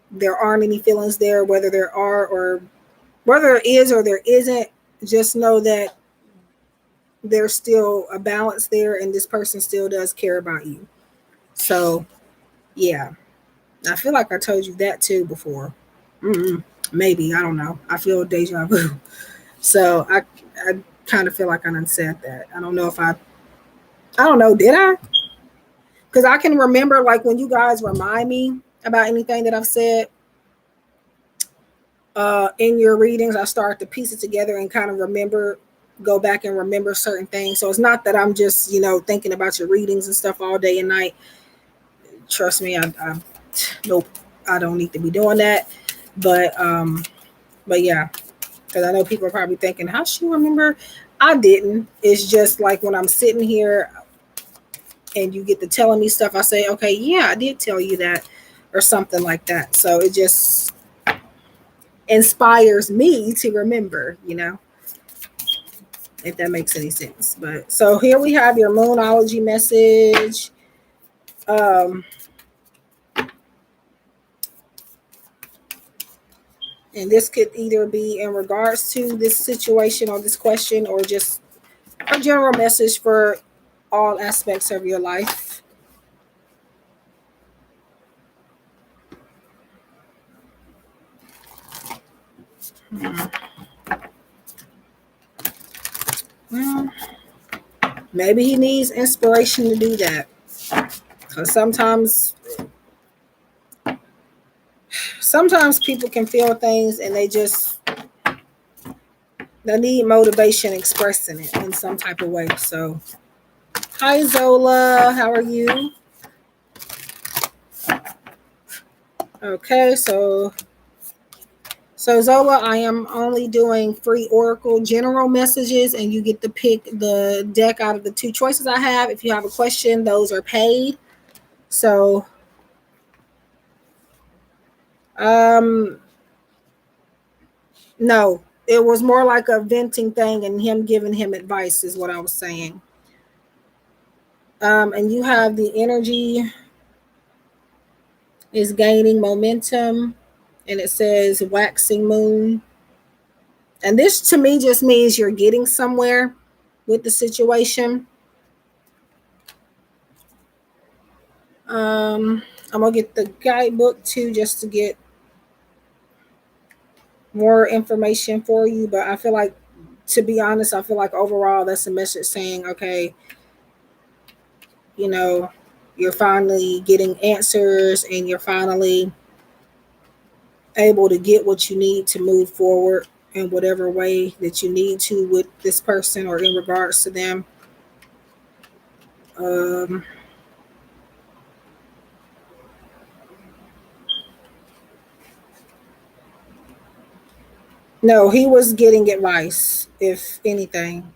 there aren't any feelings there, whether there are or whether there is or there isn't, just know that there's still a balance there and this person still does care about you. So yeah, I feel like I told you that too before. Maybe, I don't know. I feel deja vu. So I kind of feel like I done said that. I don't know if I don't know, did I? Because I can remember like when you guys remind me about anything that I've said in your readings, I start to piece it together and kind of go back and remember certain things. So it's not that I'm just, thinking about your readings and stuff all day and night. Trust me, I nope, I don't need to be doing that. But yeah, because I know people are probably thinking, how she remember? I didn't. It's just like when I'm sitting here and you get to telling me stuff, I say, okay, yeah, I did tell you that, or something like that. So it just inspires me to remember, if that makes any sense. But so here we have your moonology message. And this could either be in regards to this situation or this question, or just a general message for all aspects of your life. Well, maybe he needs inspiration to do that. Because sometimes people can feel things and they need motivation expressing it in some type of way. So hi Zola, how are you? Okay, so Zola, I am only doing free Oracle general messages, and you get to pick the deck out of the two choices I have. If you have a question, those are paid. So no, it was more like a venting thing and him giving him advice is what I was saying. And you have the energy is gaining momentum, and it says waxing moon. And this to me just means you're getting somewhere with the situation. I'm gonna get the guidebook too, just to get more information for you. But I feel like, to be honest, I feel like overall that's a message saying, okay, you're finally getting answers and you're finally able to get what you need to move forward in whatever way that you need to with this person or in regards to them. Um, no, he was getting advice, if anything.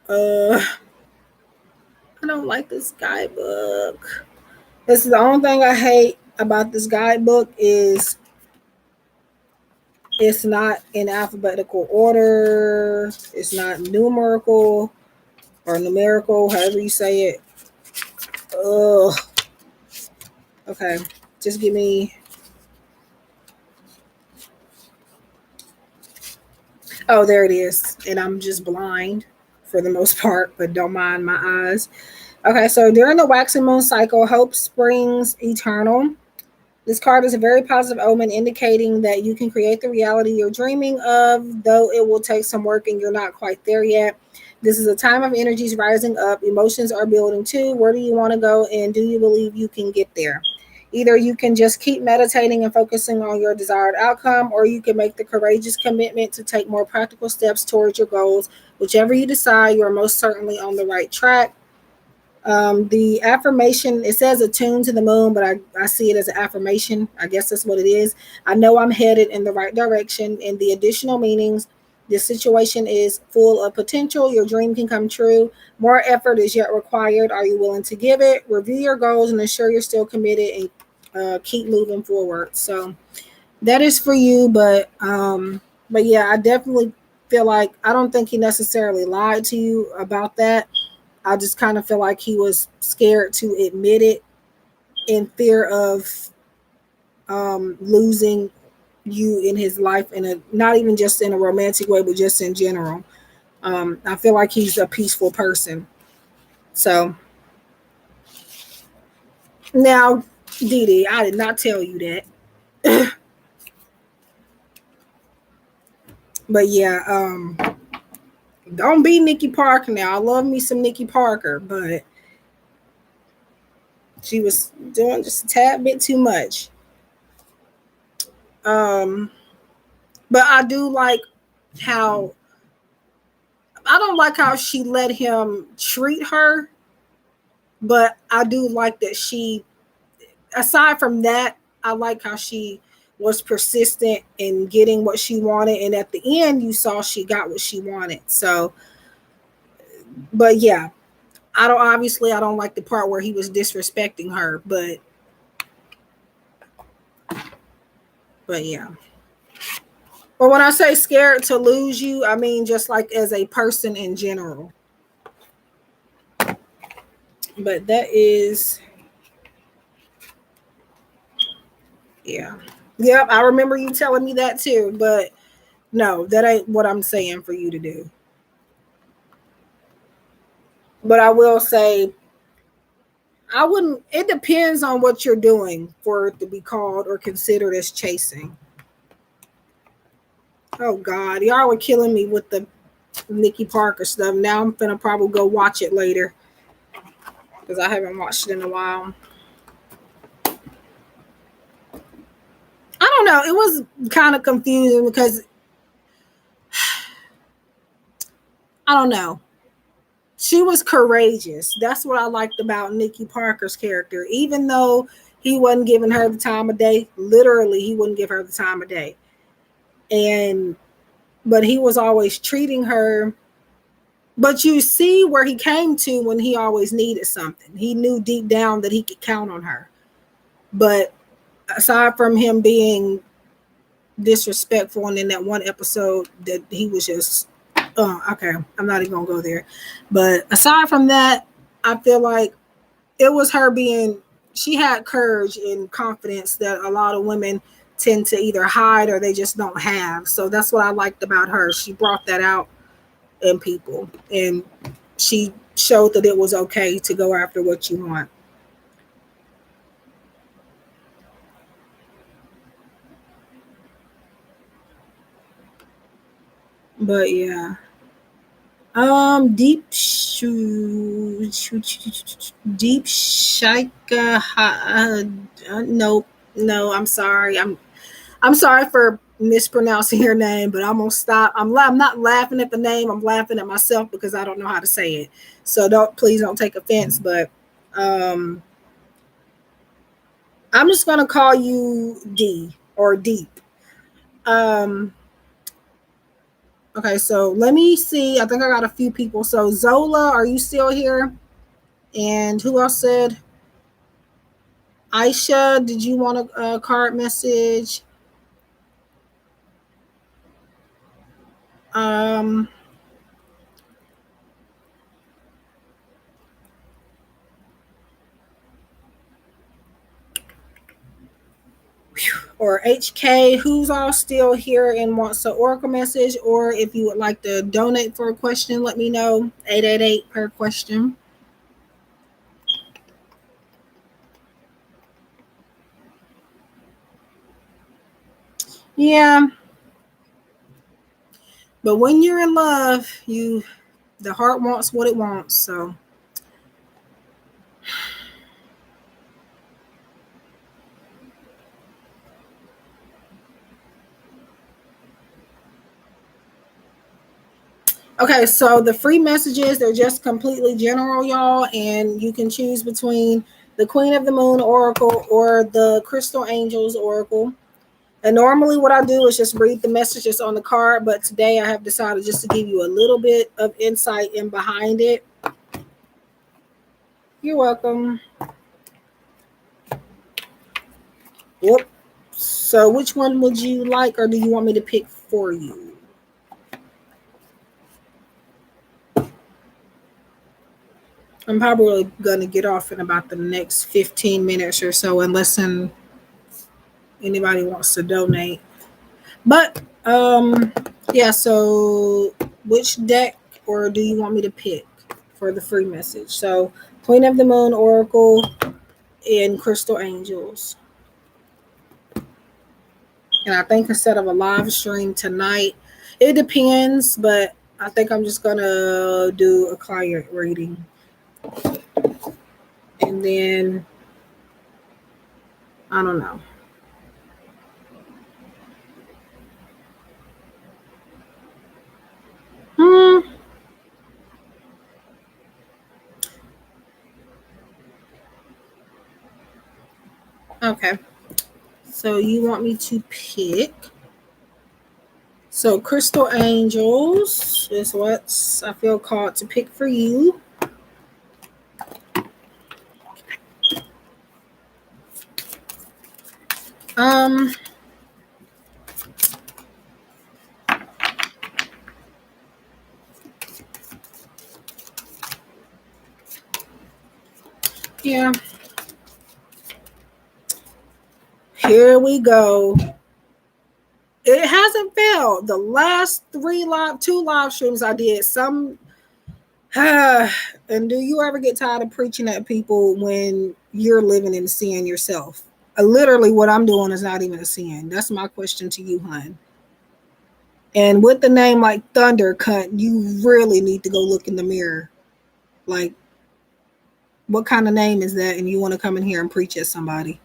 I don't like this guidebook. This is the only thing I hate about this guidebook is it's not in alphabetical order. It's not numerical or numerical, however you say it. Ugh. Okay, just give me. Oh, there it is, and I'm just blind. for the most part, but don't mind my eyes. Okay, so during the waxing moon cycle, hope springs eternal. This card is a very positive omen, indicating that you can create the reality you're dreaming of, though it will take some work and you're not quite there yet. This is a time of energies rising up. Emotions are building too. Where do you want to go, and do you believe you can get there? Either you can just keep meditating and focusing on your desired outcome, or you can make the courageous commitment to take more practical steps towards your goals. Whichever you decide, you're most certainly on the right track. The affirmation, it says attuned to the moon, but I see it as an affirmation. I guess that's what it is. I know I'm headed in the right direction. And the additional meanings, this situation is full of potential. Your dream can come true. More effort is yet required. Are you willing to give it? Review your goals and ensure you're still committed, and keep moving forward. So that is for you. But yeah, I definitely feel like I don't think he necessarily lied to you about that. I just kind of feel like he was scared to admit it in fear of losing you in his life, in a not even just in a romantic way, but just in general. I feel like he's a peaceful person. So now, Dee Dee, I did not tell you that, but yeah, don't be Nikki Parker now. I love me some Nikki Parker, but she was doing just a tad bit too much. Um, but I do like how I don't like how she let him treat her, but I do like that she, aside from that, I like how she was persistent in getting what she wanted. And at the end, you saw she got what she wanted. So, but yeah, I don't like the part where he was disrespecting her, but yeah. But when I say scared to lose you, I mean just like as a person in general. But that is, yeah. Yep, I remember you telling me that too, but no, that ain't what I'm saying for you to do. But I will say, I wouldn't, it depends on what you're doing for it to be called or considered as chasing. Oh God, y'all were killing me with the Nikki Parker stuff. Now I'm gonna probably go watch it later because I haven't watched it in a while. I don't know. It was kind of confusing because I don't know. She was courageous. That's what I liked about Nikki Parker's character. Even though he wasn't giving her the time of day, literally, he wouldn't give her the time of day. And but he was always treating her. But you see where he came to when he always needed something. He knew deep down that he could count on her. But aside from him being disrespectful, and in that one episode that he was just, oh, okay, I'm not even gonna go there. But aside from that, I feel like it was her being, she had courage and confidence that a lot of women tend to either hide or they just don't have. So that's what I liked about her. She brought that out in people, and she showed that it was okay to go after what you want. But yeah. Deep Shika. Nope, no. I'm sorry. I'm sorry for mispronouncing your name, but I'm gonna stop. I'm not laughing at the name. I'm laughing at myself because I don't know how to say it. So please don't take offense. But um, I'm just gonna call you D or Deep. Um, okay, so let me see. I think I got a few people. So Zola, are you still here? And who else said? Aisha, did you want a card message? Um, or HK, who's all still here and wants an oracle message, or if you would like to donate for a question, let me know. 888 per question. Yeah, but when you're in love, the heart wants what it wants. So okay, so the free messages, they're just completely general, y'all, and you can choose between the Queen of the Moon Oracle or the Crystal Angels Oracle. And normally what I do is just read the messages on the card, but today I have decided just to give you a little bit of insight in behind it. You're welcome. Whoop. So which one would you like, or do you want me to pick for you? I'm probably going to get off in about the next 15 minutes or so, unless anybody wants to donate. But yeah, so which deck or do you want me to pick for the free message? So Queen of the Moon Oracle and Crystal Angels. And I think instead of a live stream tonight, it depends, but I think I'm just gonna do a client reading. And then I don't know. Okay. So you want me to pick. So Crystal Angels is what I feel called to pick for you. Yeah. Here we go. It hasn't failed. The last two live streams I did, and do you ever get tired of preaching at people when you're living in sin yourself? Literally, what I'm doing is not even a sin. That's my question to you, hun. And with the name like Thunder Cunt, you really need to go look in the mirror. Like, what kind of name is that? And you want to come in here and preach at somebody?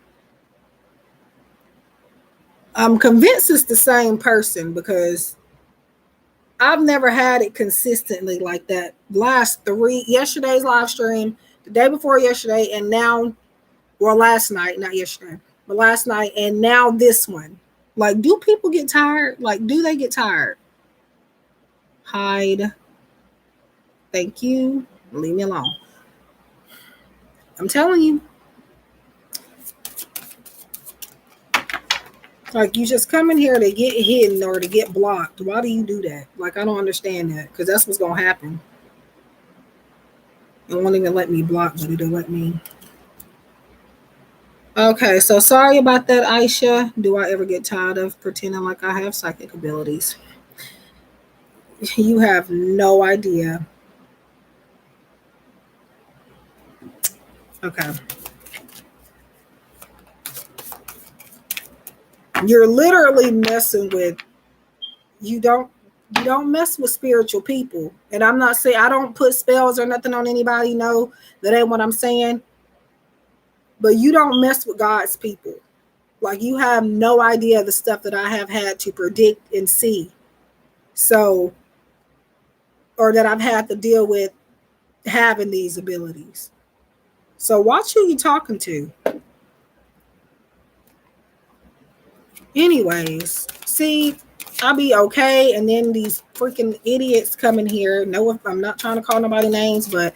I'm convinced it's the same person because I've never had it consistently like that. Yesterday's live stream, the day before yesterday, and now, well, last night, not yesterday, but last night, and now this one. Like, do people get tired? Like, do they get tired? Hide. Thank you. Leave me alone. I'm telling you. Like, you just come in here to get hidden or to get blocked. Why do you do that? Like, I don't understand that, because that's what's going to happen. It won't even let me block, but it'll let me. Okay, so sorry about that, Aisha. Do I ever get tired of pretending like I have psychic abilities? You have no idea. Okay. You're literally messing with, you don't mess with spiritual people. And I'm not saying I don't put spells or nothing on anybody. No, that ain't what I'm saying. But you don't mess with God's people. Like, you have no idea the stuff that I have had to predict and see. So, or that I've had to deal with having these abilities. So watch who you're talking to. Anyways, see, I'll be okay. And then these freaking idiots come in here. No, I'm not trying to call nobody names, but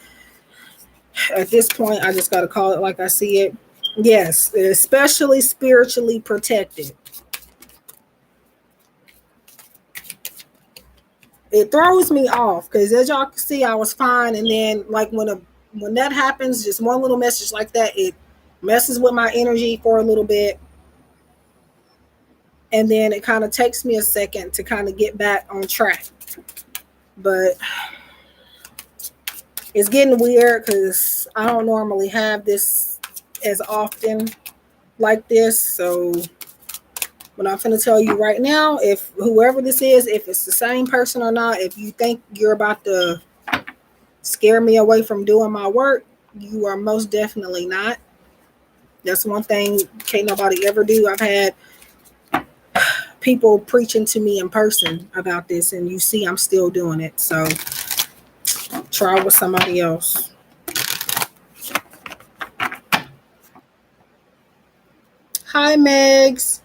at this point, I just got to call it like I see it. Yes, especially spiritually protected. It throws me off because, as y'all can see, I was fine, and then like when that happens, just one little message like that, it messes with my energy for a little bit. and then it kind of takes me a second to kind of get back on track. But it's getting weird because I don't normally have this as often like this. So, but I'm going to tell you right now, if whoever this is, if it's the same person or not, if you think you're about to scare me away from doing my work, you are most definitely not. That's one thing can't nobody ever do. I've had people preaching to me in person about this, and you see I'm still doing it. So try with somebody else. Hi, Megs.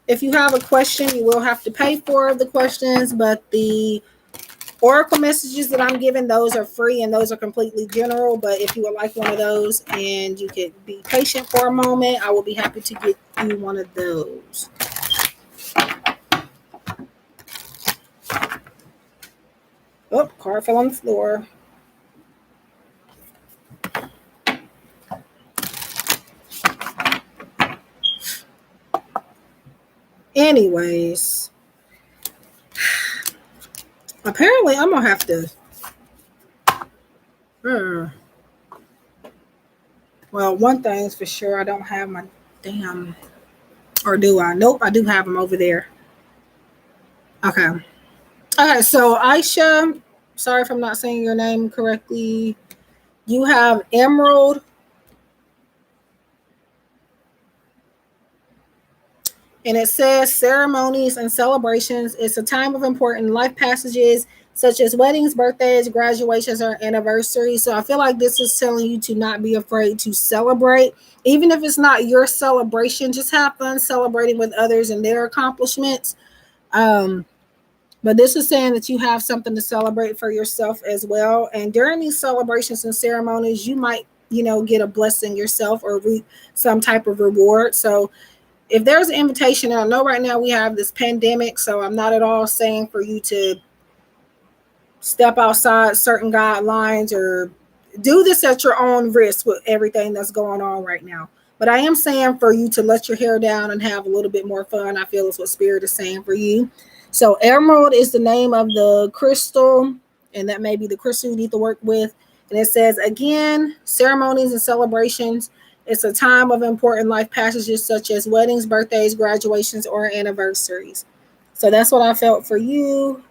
If you have a question, you will have to pay for the questions, but the Oracle messages that I'm giving, those are free and those are completely general. But if you would like one of those and you could be patient for a moment, I will be happy to get you one of those. Oh, card fell on the floor. Anyways, apparently I'm gonna have to. Well, one thing's for sure, I don't have my damn. Or do I? Nope, I do have them over there. Okay. Okay, so Aisha, sorry if I'm not saying your name correctly. You have Emerald. And it says ceremonies and celebrations. It's a time of important life passages such as weddings, birthdays, graduations, or anniversaries. So I feel like this is telling you to not be afraid to celebrate. Even if it's not your celebration, just have fun celebrating with others and their accomplishments. But this is saying that you have something to celebrate for yourself as well. And during these celebrations and ceremonies, you might, get a blessing yourself or reap some type of reward. So if there's an invitation, and I know right now we have this pandemic, so I'm not at all saying for you to step outside certain guidelines or do this at your own risk with everything that's going on right now. But I am saying for you to let your hair down and have a little bit more fun. I feel is what Spirit is saying for you. So Emerald is the name of the crystal, and that may be the crystal you need to work with. And it says, again, ceremonies and celebrations. It's a time of important life passages such as weddings, birthdays, graduations, or anniversaries. So that's what I felt for you.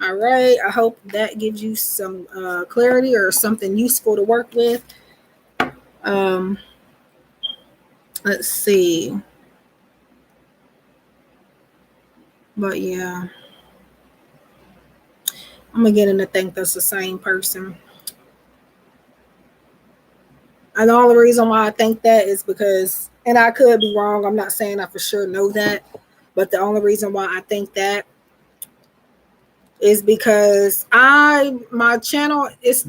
All right. I hope that gives you some clarity or something useful to work with. Let's see. But yeah, I'm beginning to think that's the same person. And the only reason why I think that is because, and I could be wrong, I'm not saying I for sure know that, but the only reason why I think that is because my channel is,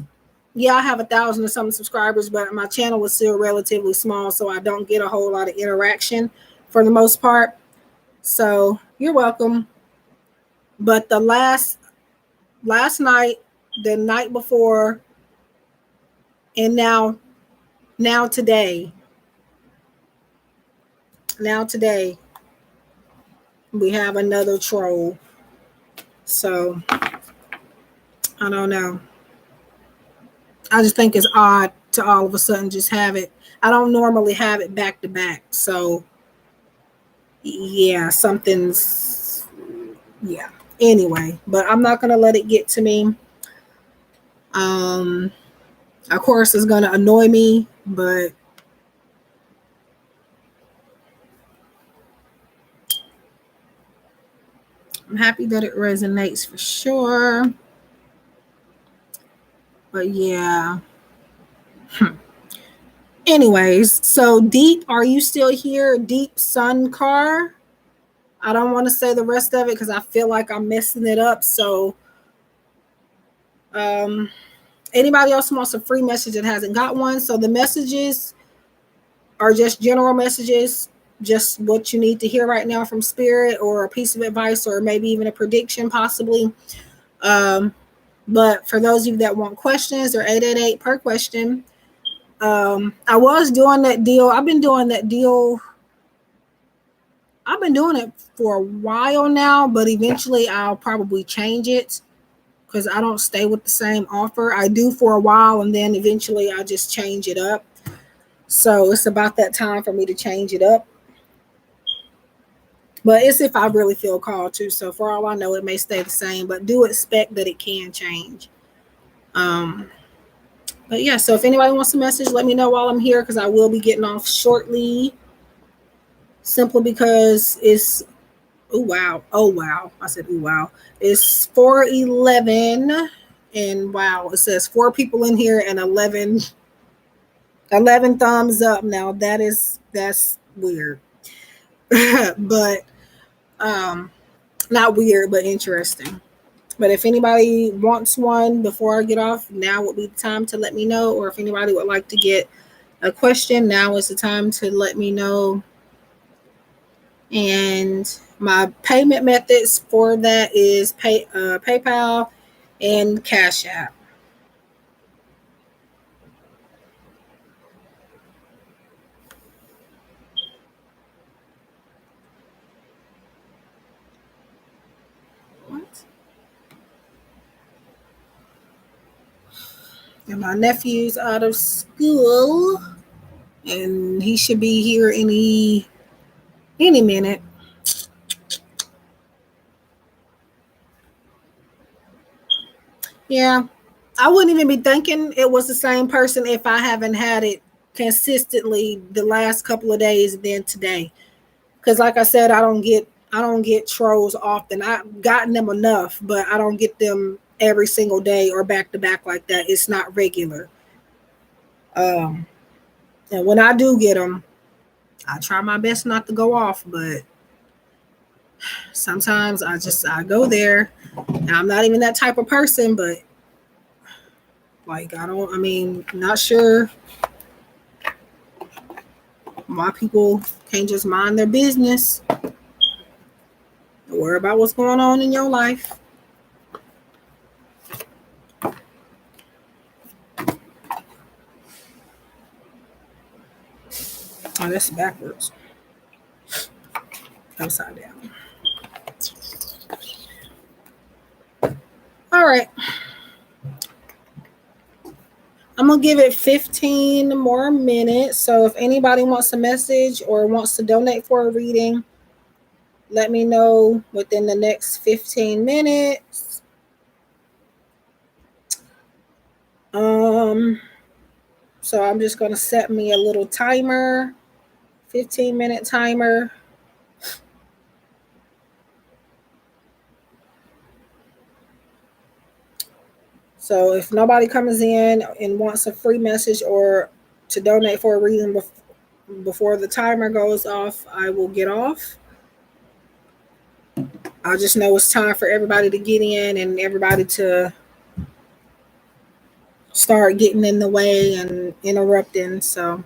I have 1,000 or something subscribers, but my channel was still relatively small, so I don't get a whole lot of interaction for the most part. So you're welcome. But the last night, the night before, and now today, we have another troll. So I don't know. I just think it's odd to all of a sudden just have it. I don't normally have it back to back. So yeah, something's, yeah. Anyway, but I'm not going to let it get to me. Of course, it's going to annoy me, but I'm happy that it resonates for sure. But yeah. Anyways, so Deep, are you still here? Deep Sun Car. I don't want to say the rest of it because I feel like I'm messing it up. So anybody else wants a free message that hasn't got one? So the messages are just general messages, just what you need to hear right now from Spirit, or a piece of advice, or maybe even a prediction possibly. But for those of you that want questions, they're 888 per question. I was doing that deal. I've been doing that deal I've been doing it for a while now, but eventually I'll probably change it because I don't stay with the same offer. I do for a while and then eventually I just change it up. So it's about that time for me to change it up. But it's if I really feel called to. So for all I know, it may stay the same, but do expect that it can change. Um, but yeah, so if anybody wants a message, let me know while I'm here because I will be getting off shortly. Simply because it's oh wow, I said oh wow. It's 4:11, and wow, it says 4 people in here and 11 thumbs up. Now that's weird, but um, not weird, but interesting. But if anybody wants one before I get off, now would be the time to let me know. Or if anybody would like to get a question, now is the time to let me know. And my payment methods for that is PayPal and Cash App. What? And my nephew's out of school, and he should be here any minute. Yeah, I wouldn't even be thinking it was the same person if I haven't had it consistently the last couple of days and then today. Because like I said, I don't get trolls often. I've gotten them enough, but I don't get them every single day or back to back like that. It's not regular. Um, and when I do get them, I try my best not to go off, but sometimes I go there, and I'm not even that type of person, but like I mean, not sure why people can't just mind their business, worry about what's going on in your life. Oh, that's backwards. Upside down. All right. I'm gonna give it 15 more minutes. So if anybody wants a message or wants to donate for a reading, let me know within the next 15 minutes. Um, so I'm just gonna set me a little timer, 15-minute timer. So if nobody comes in and wants a free message or to donate for a reading before the timer goes off, I will get off. I just know it's time for everybody to get in and everybody to start getting in the way and interrupting. So,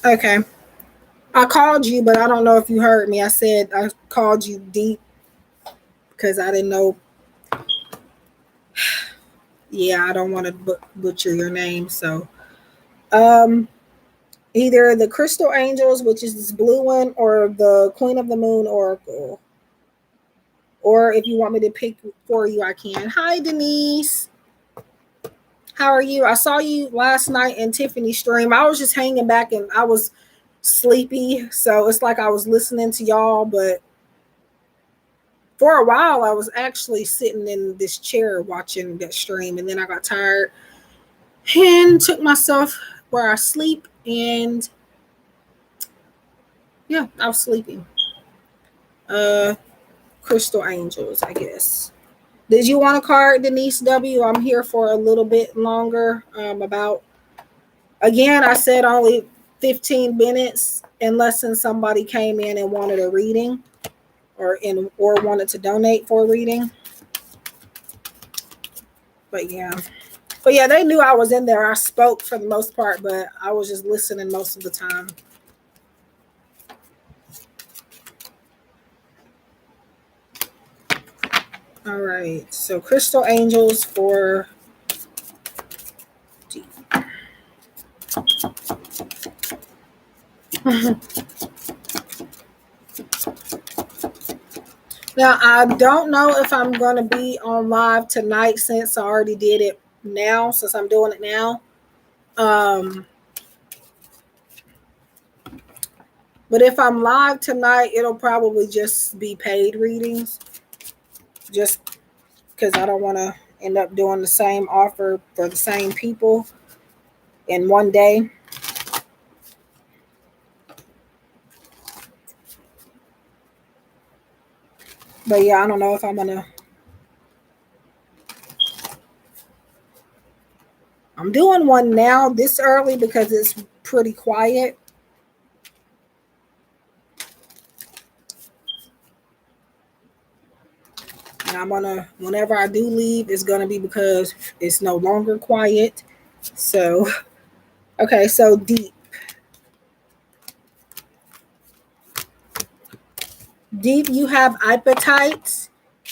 okay. I called you, but I don't know if you heard me. I said I called you deep because I didn't know. Yeah, I don't want to butcher your name. So, um, either the Crystal Angels, which is this blue one, or the Queen of the Moon Oracle. Or if you want me to pick for you, I can. Hi, Denise. How are you? I saw you last night in Tiffany's stream. I was just hanging back and I was sleepy. So it's like I was listening to y'all, but for a while I was actually sitting in this chair watching that stream, and then I got tired and took myself where I sleep, and yeah, I was sleeping. Uh Crystal Angels, I guess. Did you want a card, Denise W? I'm here for a little bit longer. About again, I said only 15 minutes unless somebody came in and wanted a reading or wanted to donate for a reading. But yeah. But yeah, they knew I was in there. I spoke for the most part, but I was just listening most of the time. All right. So Crystal Angels for Now, I don't know if I'm going to be on live tonight since I already did it now, since I'm doing it now. But if I'm live tonight, it'll probably just be paid readings, just because I don't want to end up doing the same offer for the same people in one day. But yeah, I don't know if I'm gonna. I'm doing one now this early because it's pretty quiet. And I'm gonna, whenever I do leave, it's gonna be because it's no longer quiet. So, okay, so deep. Deep, you have apatite.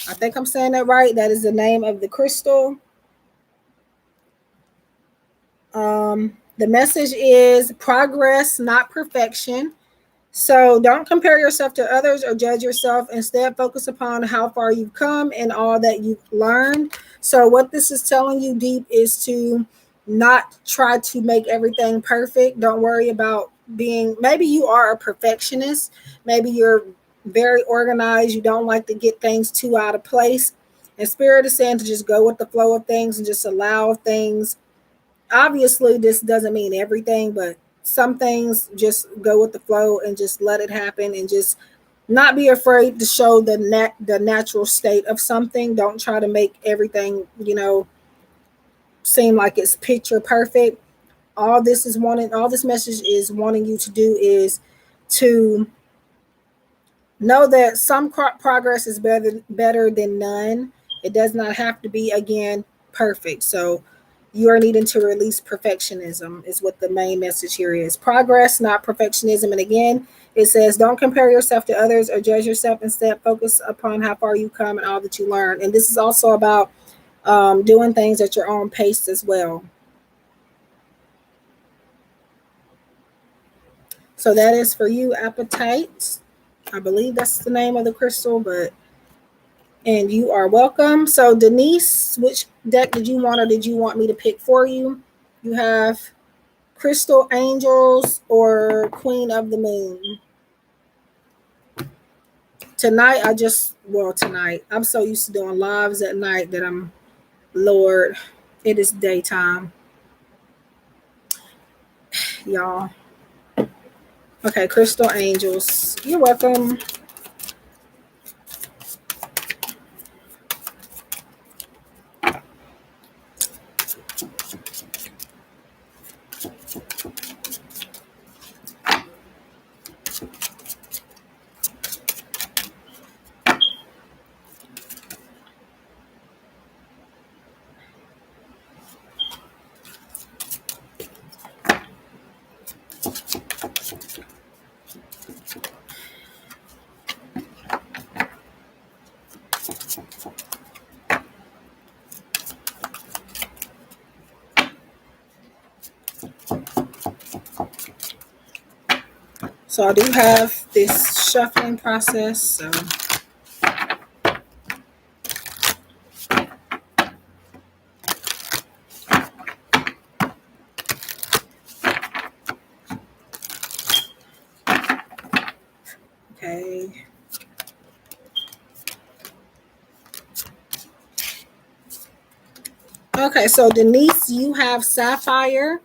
I think I'm saying that right. That is the name of the crystal. The message is progress, not perfection. So don't compare yourself to others or judge yourself. Instead, focus upon how far you've come and all that you've learned. So what this is telling you, Deep, is to not try to make everything perfect. Don't worry about being, maybe you are a perfectionist. Maybe you're very organized. You don't like to get things too out of place. And Spirit is saying to just go with the flow of things and just allow things. Obviously, this doesn't mean everything, but some things just go with the flow and just let it happen, and just not be afraid to show the natural state of something. Don't try to make everything, seem like it's picture perfect. All this message is wanting you to do is to know that some progress is better than none. It does not have to be, again, perfect. So you are needing to release perfectionism is what the main message here is. Progress, not perfectionism. And again, it says don't compare yourself to others or judge yourself. Instead, focus upon how far you come and all that you learn. And this is also about doing things at your own pace as well. So that is for you, appetite. I believe that's the name of the crystal, but and you are welcome. So Denise, which deck did you want, or did you want me to pick for you? You have Crystal Angels or Queen of the Moon. Tonight, tonight, I'm so used to doing lives at night that Lord, it is daytime, y'all. Okay, Crystal Angels, you're welcome. So I do have this shuffling process. So okay. Okay, so Denise, you have Sapphire.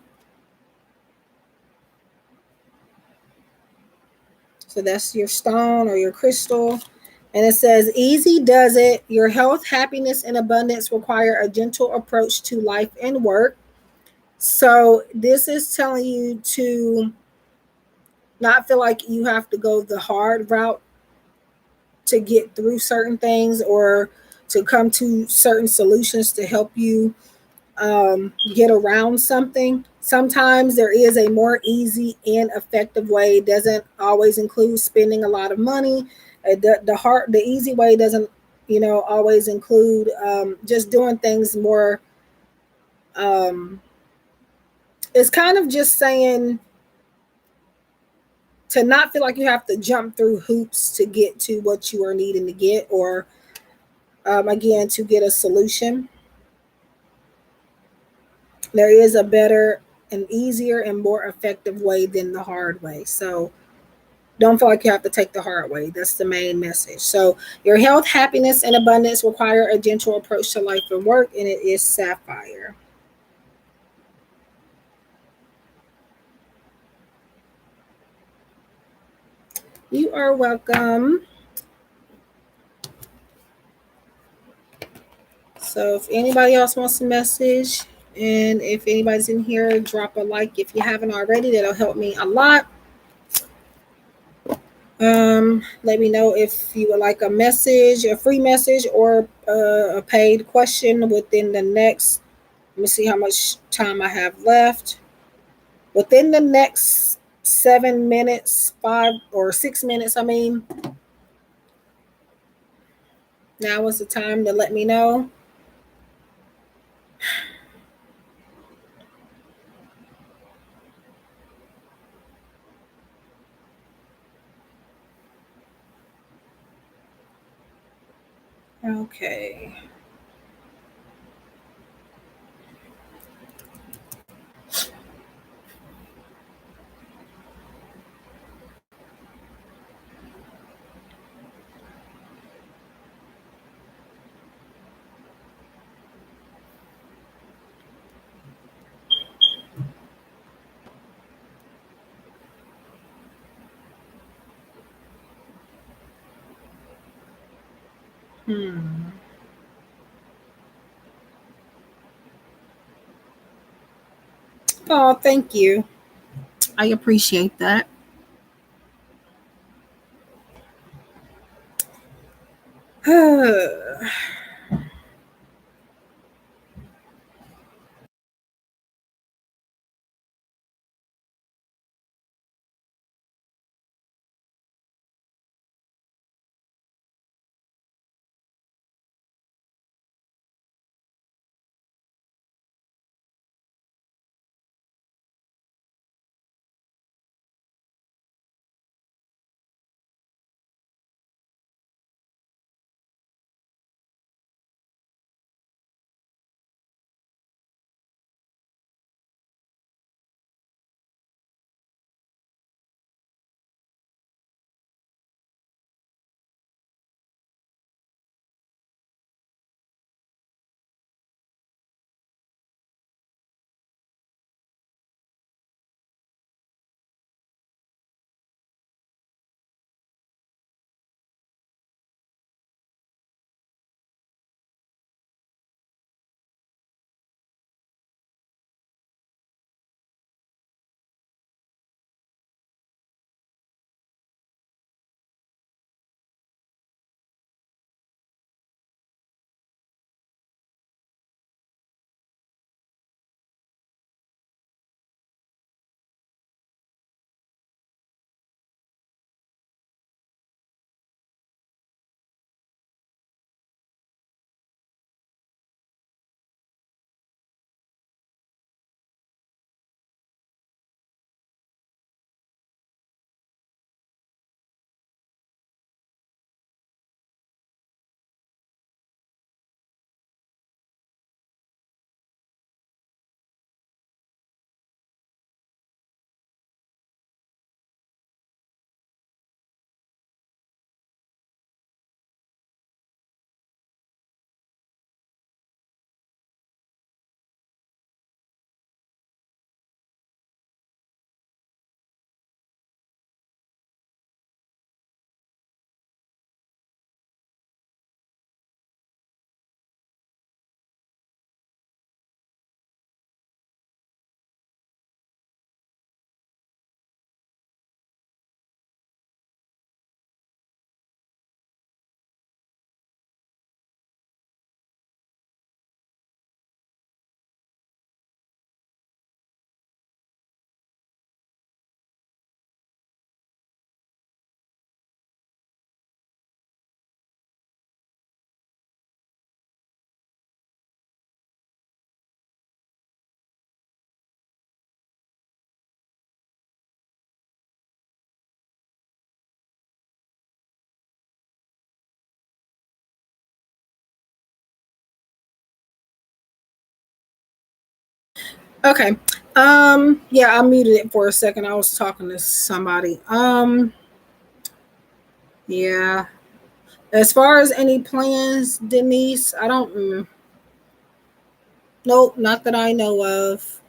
So that's your stone or your crystal. And it says, easy does it. Your health, happiness, and abundance require a gentle approach to life and work. So this is telling you to not feel like you have to go the hard route to get through certain things or to come to certain solutions to help you get around something. Sometimes there is a more easy and effective way. It doesn't always include spending a lot of money. The easy way doesn't, always include just doing things more. It's kind of just saying to not feel like you have to jump through hoops to get to what you are needing to get, or again, to get a solution. There is a better and easier and more effective way than the hard way. So don't feel like you have to take the hard way. That's the main message. So your health, happiness, and abundance require a gentle approach to life and work, and it is Sapphire. You are welcome. So if anybody else wants a message, and if anybody's in here, drop a like if you haven't already. That'll help me a lot. Let me know if you would like a message, a free message, or a paid question within the next. Let me see how much time I have left. Within the next 7 minutes, 5 or 6 minutes. I mean, now is the time to let me know. Okay. Hmm. Oh, thank you. I appreciate that. Okay. Yeah, I muted it for a second. I was talking to somebody. Yeah. As far as any plans, Denise, I don't. Nope, not that I know of.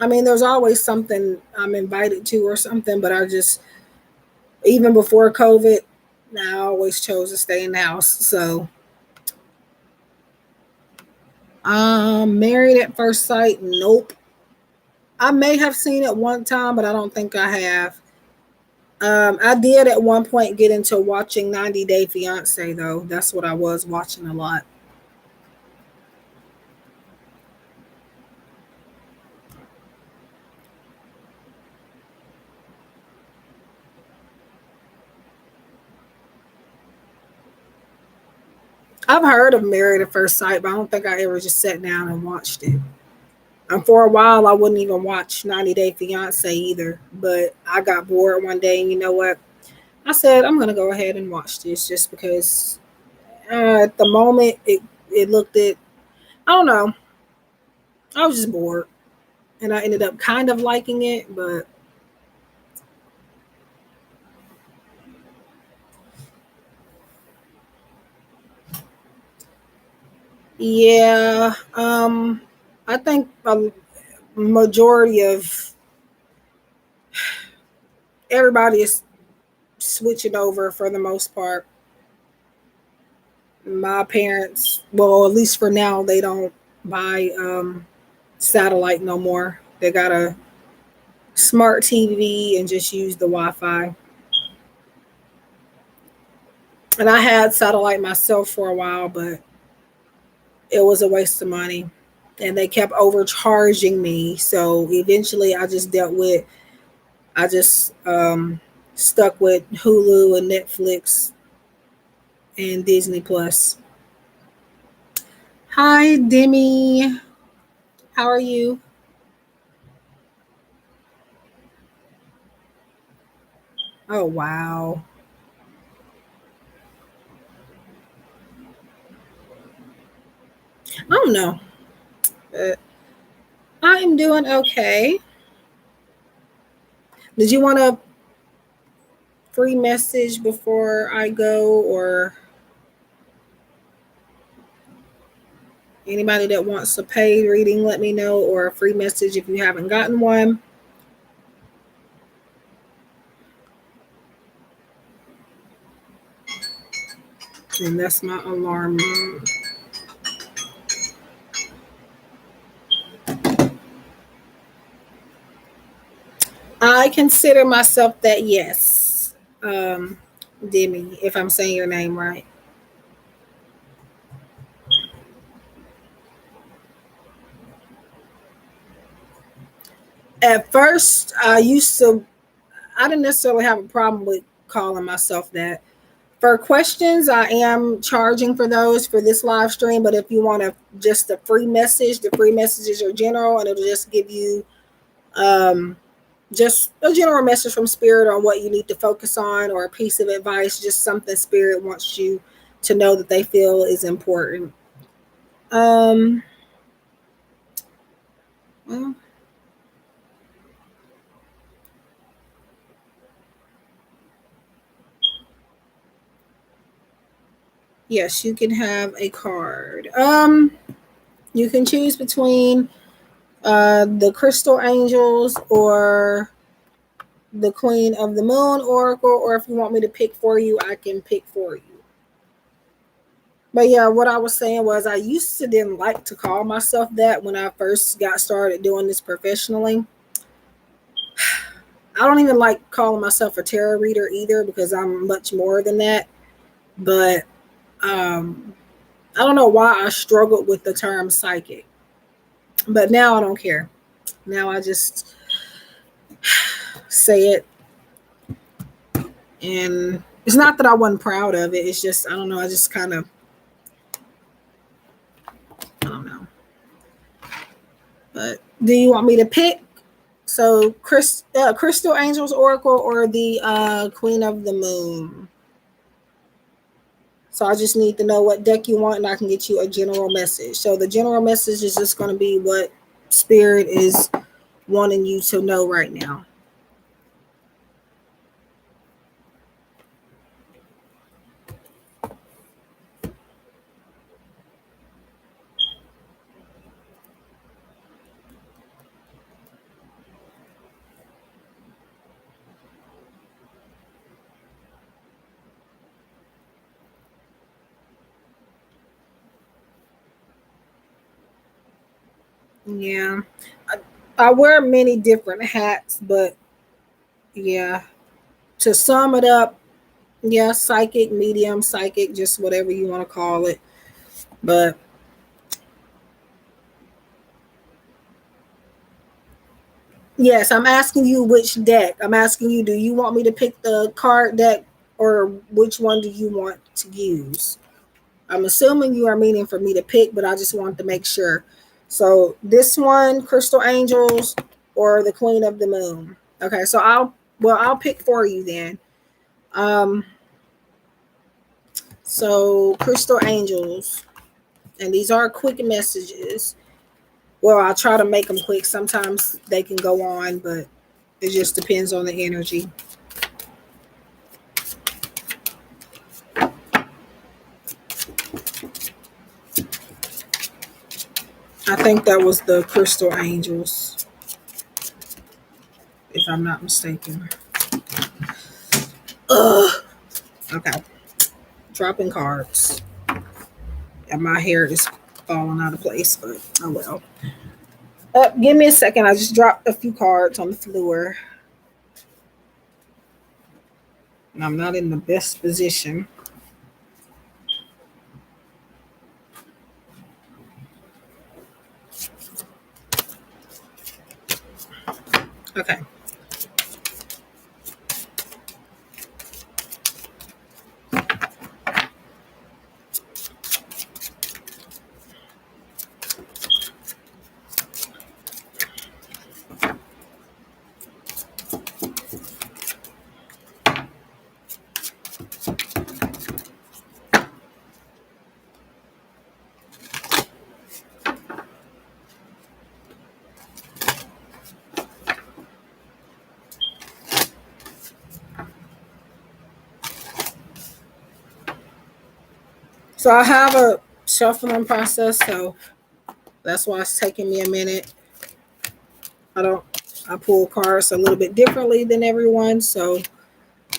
I mean, there's always something I'm invited to or something, but I just, even before COVID, I always chose to stay in the house. So, married at first sight, nope. I may have seen it one time, but I don't think I have. I did at one point get into watching 90 Day Fiance, though. That's what I was watching a lot. I've heard of Married at First Sight, but I don't think I ever just sat down and watched it. And for a while, I wouldn't even watch 90 Day Fiance either. But I got bored one day, and you know what? I said, I'm going to go ahead and watch this just because at the moment it looked at, I don't know, I was just bored. And I ended up kind of liking it, but yeah, I think a majority of everybody is switching over for the most part. My parents, well, at least for now, they don't buy satellite no more. They got a smart TV and just use the Wi-Fi. And I had satellite myself for a while, but it was a waste of money. And they kept overcharging me. So eventually I just stuck with Hulu and Netflix and Disney Plus. Hi, Demi. How are you? Oh, wow. I don't know. But I am doing okay. Did you want a free message before I go, or anybody that wants a paid reading, let me know, or a free message if you haven't gotten one? And that's my alarm. I consider myself that, yes. Um, Demi, if I'm saying your name right. At first, I didn't necessarily have a problem with calling myself that. For questions, I am charging for those for this live stream. But if you want just a free message, the free messages are general, and it'll just give you um, just a general message from Spirit on what you need to focus on, or a piece of advice, just something Spirit wants you to know that they feel is important. Um, well, yes, you can have a card. You can choose between the Crystal Angels or the Queen of the Moon Oracle, or if you want me to pick for you, I can pick for you. But yeah, what I was saying was I used to didn't like to call myself that when I first got started doing this professionally. I don't even like calling myself a tarot reader either because I'm much more than that. But um, I don't know why I struggled with the term psychic. But now I don't care. Now I just say it, and it's not that I wasn't proud of it. It's just I don't know. I just kind of I don't know. But do you want me to pick? So, Crystal Angels Oracle or the Queen of the Moon? So I just need to know what deck you want, and I can get you a general message. So the general message is just going to be what Spirit is wanting you to know right now. Yeah. I wear many different hats, but yeah, to sum it up, yeah, psychic, medium, psychic, just whatever you want to call it. But yes, I'm asking you which deck. I'm asking you, do you want me to pick the card deck, or which one do you want to use? I'm assuming you are meaning for me to pick, but I just wanted to make sure. So this one, Crystal Angels, or the Queen of the Moon. Okay, so I'll pick for you then. Um, so Crystal Angels, and these are quick messages. Well, I'll try to make them quick. Sometimes they can go on, but it just depends on the energy. I think that was the Crystal Angels, if I'm not mistaken. Ugh. Okay, dropping cards. And my hair is falling out of place, but oh well. Give me a second. I just dropped a few cards on the floor, and I'm not in the best position. Okay. So I have a shuffling process, so that's why it's taking me a minute. I don't. I pull cards a little bit differently than everyone, so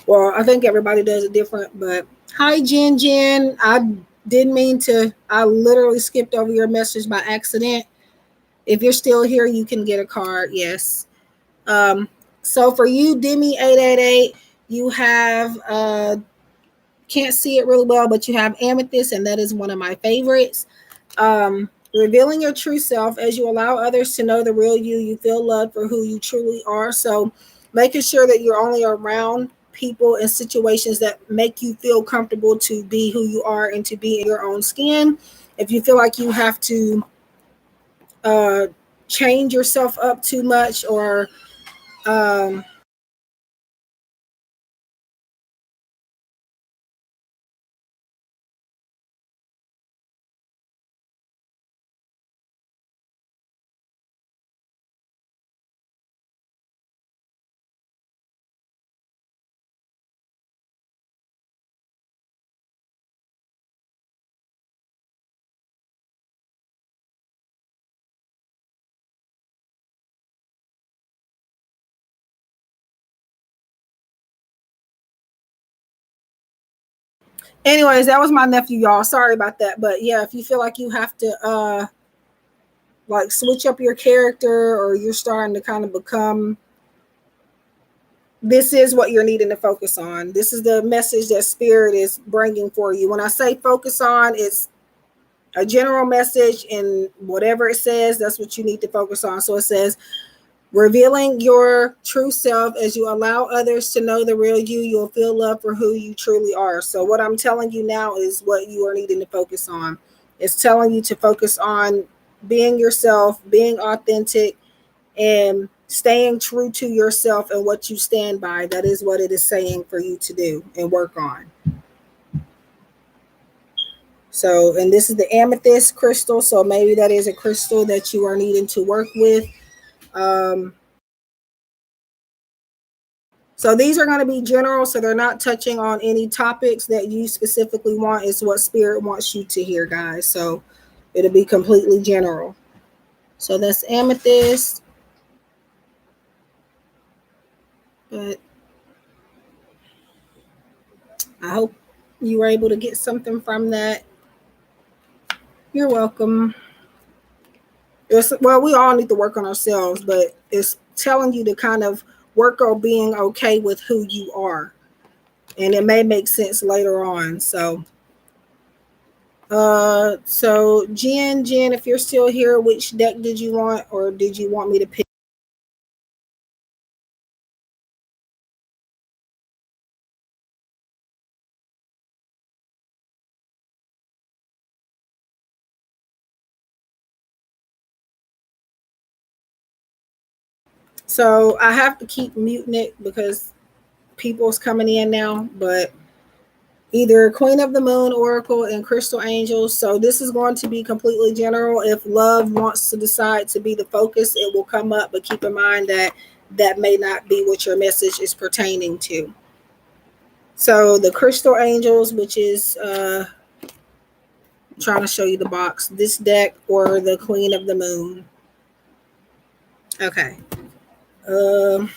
well, I think everybody does it different. But hi, Jen. Jen, I didn't mean to. I literally skipped over your message by accident. If you're still here, you can get a card. Yes. Um, so for you, Demi 888, you have can't see it really well, but you have amethyst, and that is one of my favorites. Revealing your true self as you allow others to know the real you. You feel loved for who you truly are. So making sure that you're only around people and situations that make you feel comfortable to be who you are and to be in your own skin. If you feel like you have to uh, change yourself up too much, or um, anyways, that was my nephew, y'all. Sorry about that. But yeah, if you feel like you have to like switch up your character, or you're starting to kind of become, this is what you're needing to focus on. This is the message that Spirit is bringing for you. When I say focus on, it's a general message, and whatever it says, that's what you need to focus on. So it says, revealing your true self as you allow others to know the real you, you'll feel love for who you truly are. So what I'm telling you now is what you are needing to focus on. It's telling you to focus on being yourself, being authentic, and staying true to yourself and what you stand by. That is what it is saying for you to do and work on. So, and this is the amethyst crystal. So maybe that is a crystal that you are needing to work with. Um, so these are going to be general. So they're not touching on any topics that you specifically want. It's what spirit wants you to hear, guys. So it'll be completely general. So that's amethyst. But I hope you were able to get something from that. You're welcome. Well, we all need to work on ourselves, but it's telling you to kind of work on being okay with who you are. And it may make sense later on. So Jen, if you're still here, which deck did you want, or did you want me to pick? So I have to keep muting it because people's coming in now, but either Queen of the Moon Oracle and Crystal Angels. So this is going to be completely general. If love wants to decide to be the focus, it will come up, but keep in mind that that may not be what your message is pertaining to. So the Crystal Angels, which is trying to show you the box, this deck, or the Queen of the Moon. Okay. Um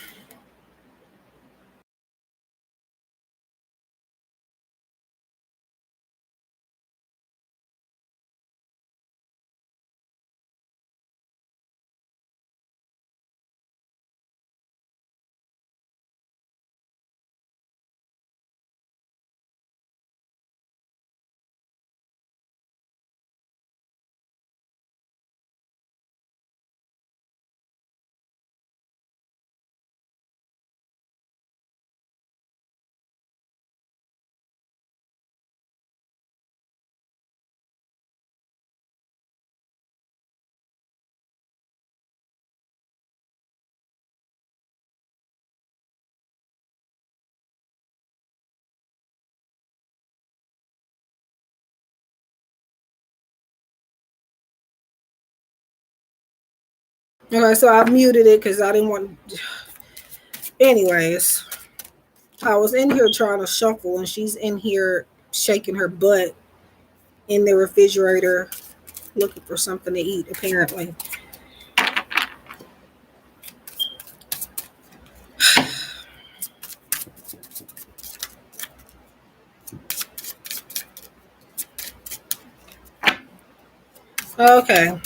okay, so I've muted it because I didn't want. Anyways, I was in here trying to shuffle, and she's in here shaking her butt in the refrigerator looking for something to eat, apparently. Okay.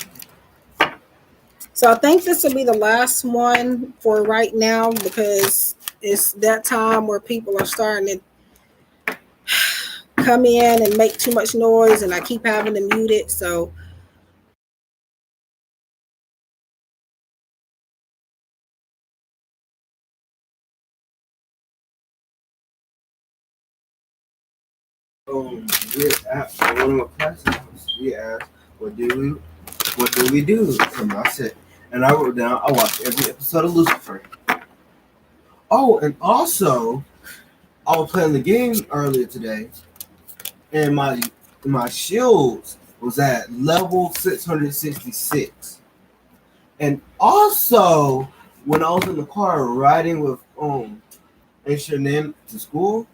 So I think this will be the last one for right now because it's that time where people are starting to come in and make too much noise, and I keep having to mute it. So we asked one of my classes. We asked, what do we do?" And I said, and I wrote down, I watched every episode of Lucifer. Oh, and also, I was playing the game earlier today, and my shields was at level 666. And also, when I was in the car riding with and Shannon to school,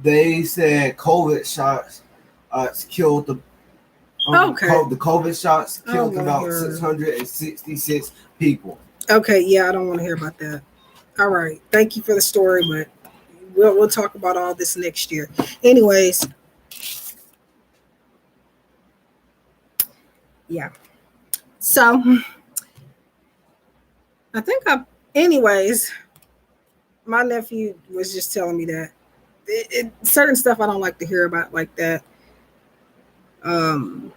they said COVID shots killed okay. The COVID shots killed about 666 people. Okay, yeah, I don't want to hear about that. All right, thank you for the story, but we'll talk about all this next year. Anyways, yeah. So I think anyways, my nephew was just telling me that certain stuff I don't like to hear about like that. Um,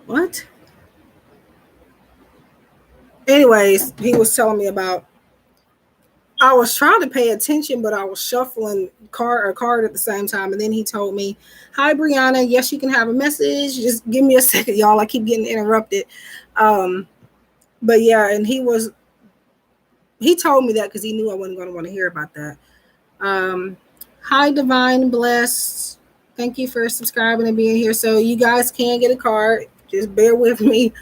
what? Anyways, he was telling me about. I was trying to pay attention, but I was shuffling a card at the same time, and then he told me, "Hi, Brianna. Yes, you can have a message. Just give me a second, y'all. I keep getting interrupted." Um, but yeah, and he told me that because he knew I wasn't going to want to hear about that. Um, Hi, Divine Blessed. Thank you for subscribing and being here. So you guys can get a card. Just bear with me.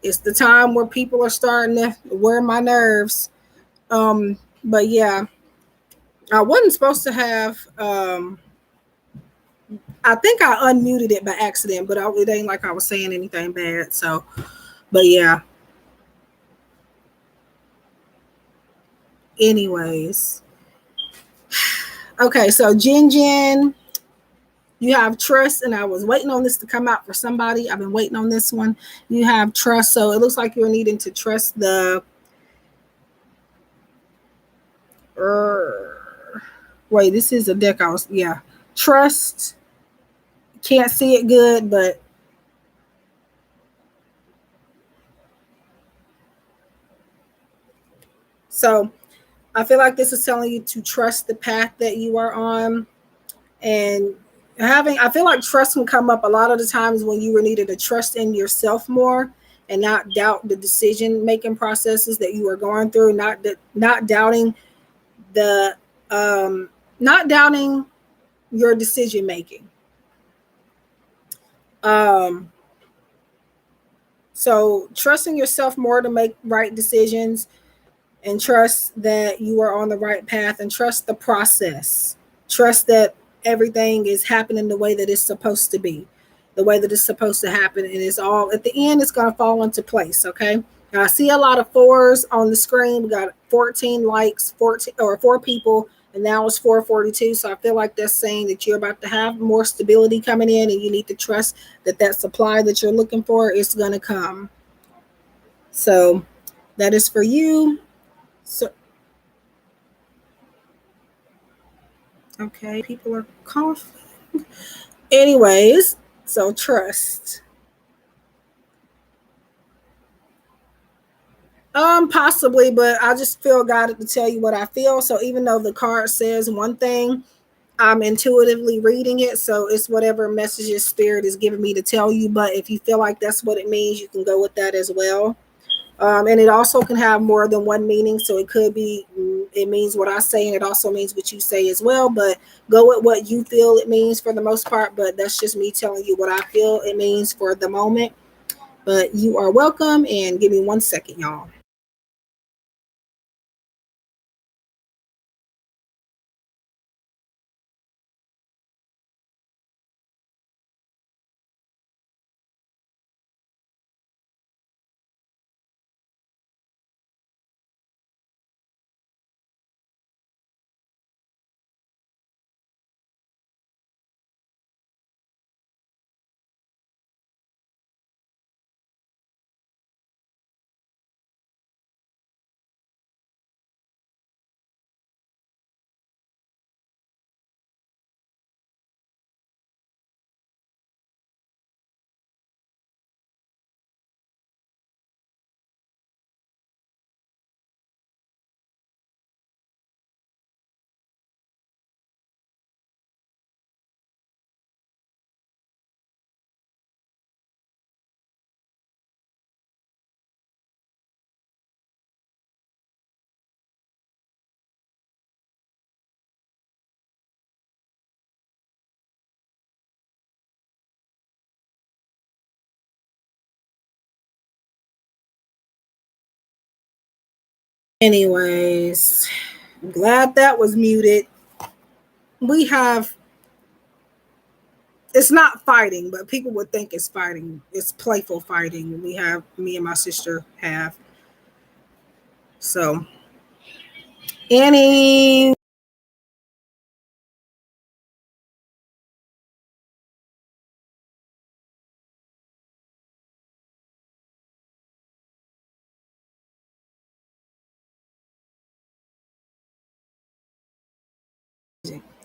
It's the time where people are starting to wear my nerves. But yeah, I wasn't supposed to have. I think I unmuted it by accident, but it ain't like I was saying anything bad. So, but yeah. Anyways, okay. So Jin, you have trust, and I was waiting on this to come out for somebody. I've been waiting on this one. You have trust, so it looks like you're needing to trust the. Wait, this is a deck. Trust. Can't see it good, but so I feel like this is telling you to trust the path that you are on, and I feel like trust can come up a lot of the times when you were needed to trust in yourself more and not doubt the decision making processes that you are going through, not doubting the not doubting your decision making. um so trusting yourself more to make right decisions, and trust that you are on the right path, and trust the process. Trust that everything is happening the way that it's supposed to be, the way that it's supposed to happen, and it's all at the end it's going to fall into place. Okay, now I see a lot of fours on the screen. We got 14 likes, 14 or 4 people, and now it's 442. So I feel like that's saying that you're about to have more stability coming in, and you need to trust that that supply that you're looking for is going to come. So that is for you. So okay, people are coughing. Anyways, so trust. Possibly, but I just feel guided to tell you what I feel. So even though the card says one thing, I'm intuitively reading it. So it's whatever messages spirit is giving me to tell you. But if you feel like that's what it means, you can go with that as well. And it also can have more than one meaning. So it could be, it means what I say, and it also means what you say as well. But go with what you feel it means for the most part. But that's just me telling you what I feel it means for the moment. But you are welcome. And give me 1 second, y'all. Anyways, glad that was muted. We have, it's not fighting, but people would think it's fighting. It's playful fighting. We have, me and my sister have. So, any,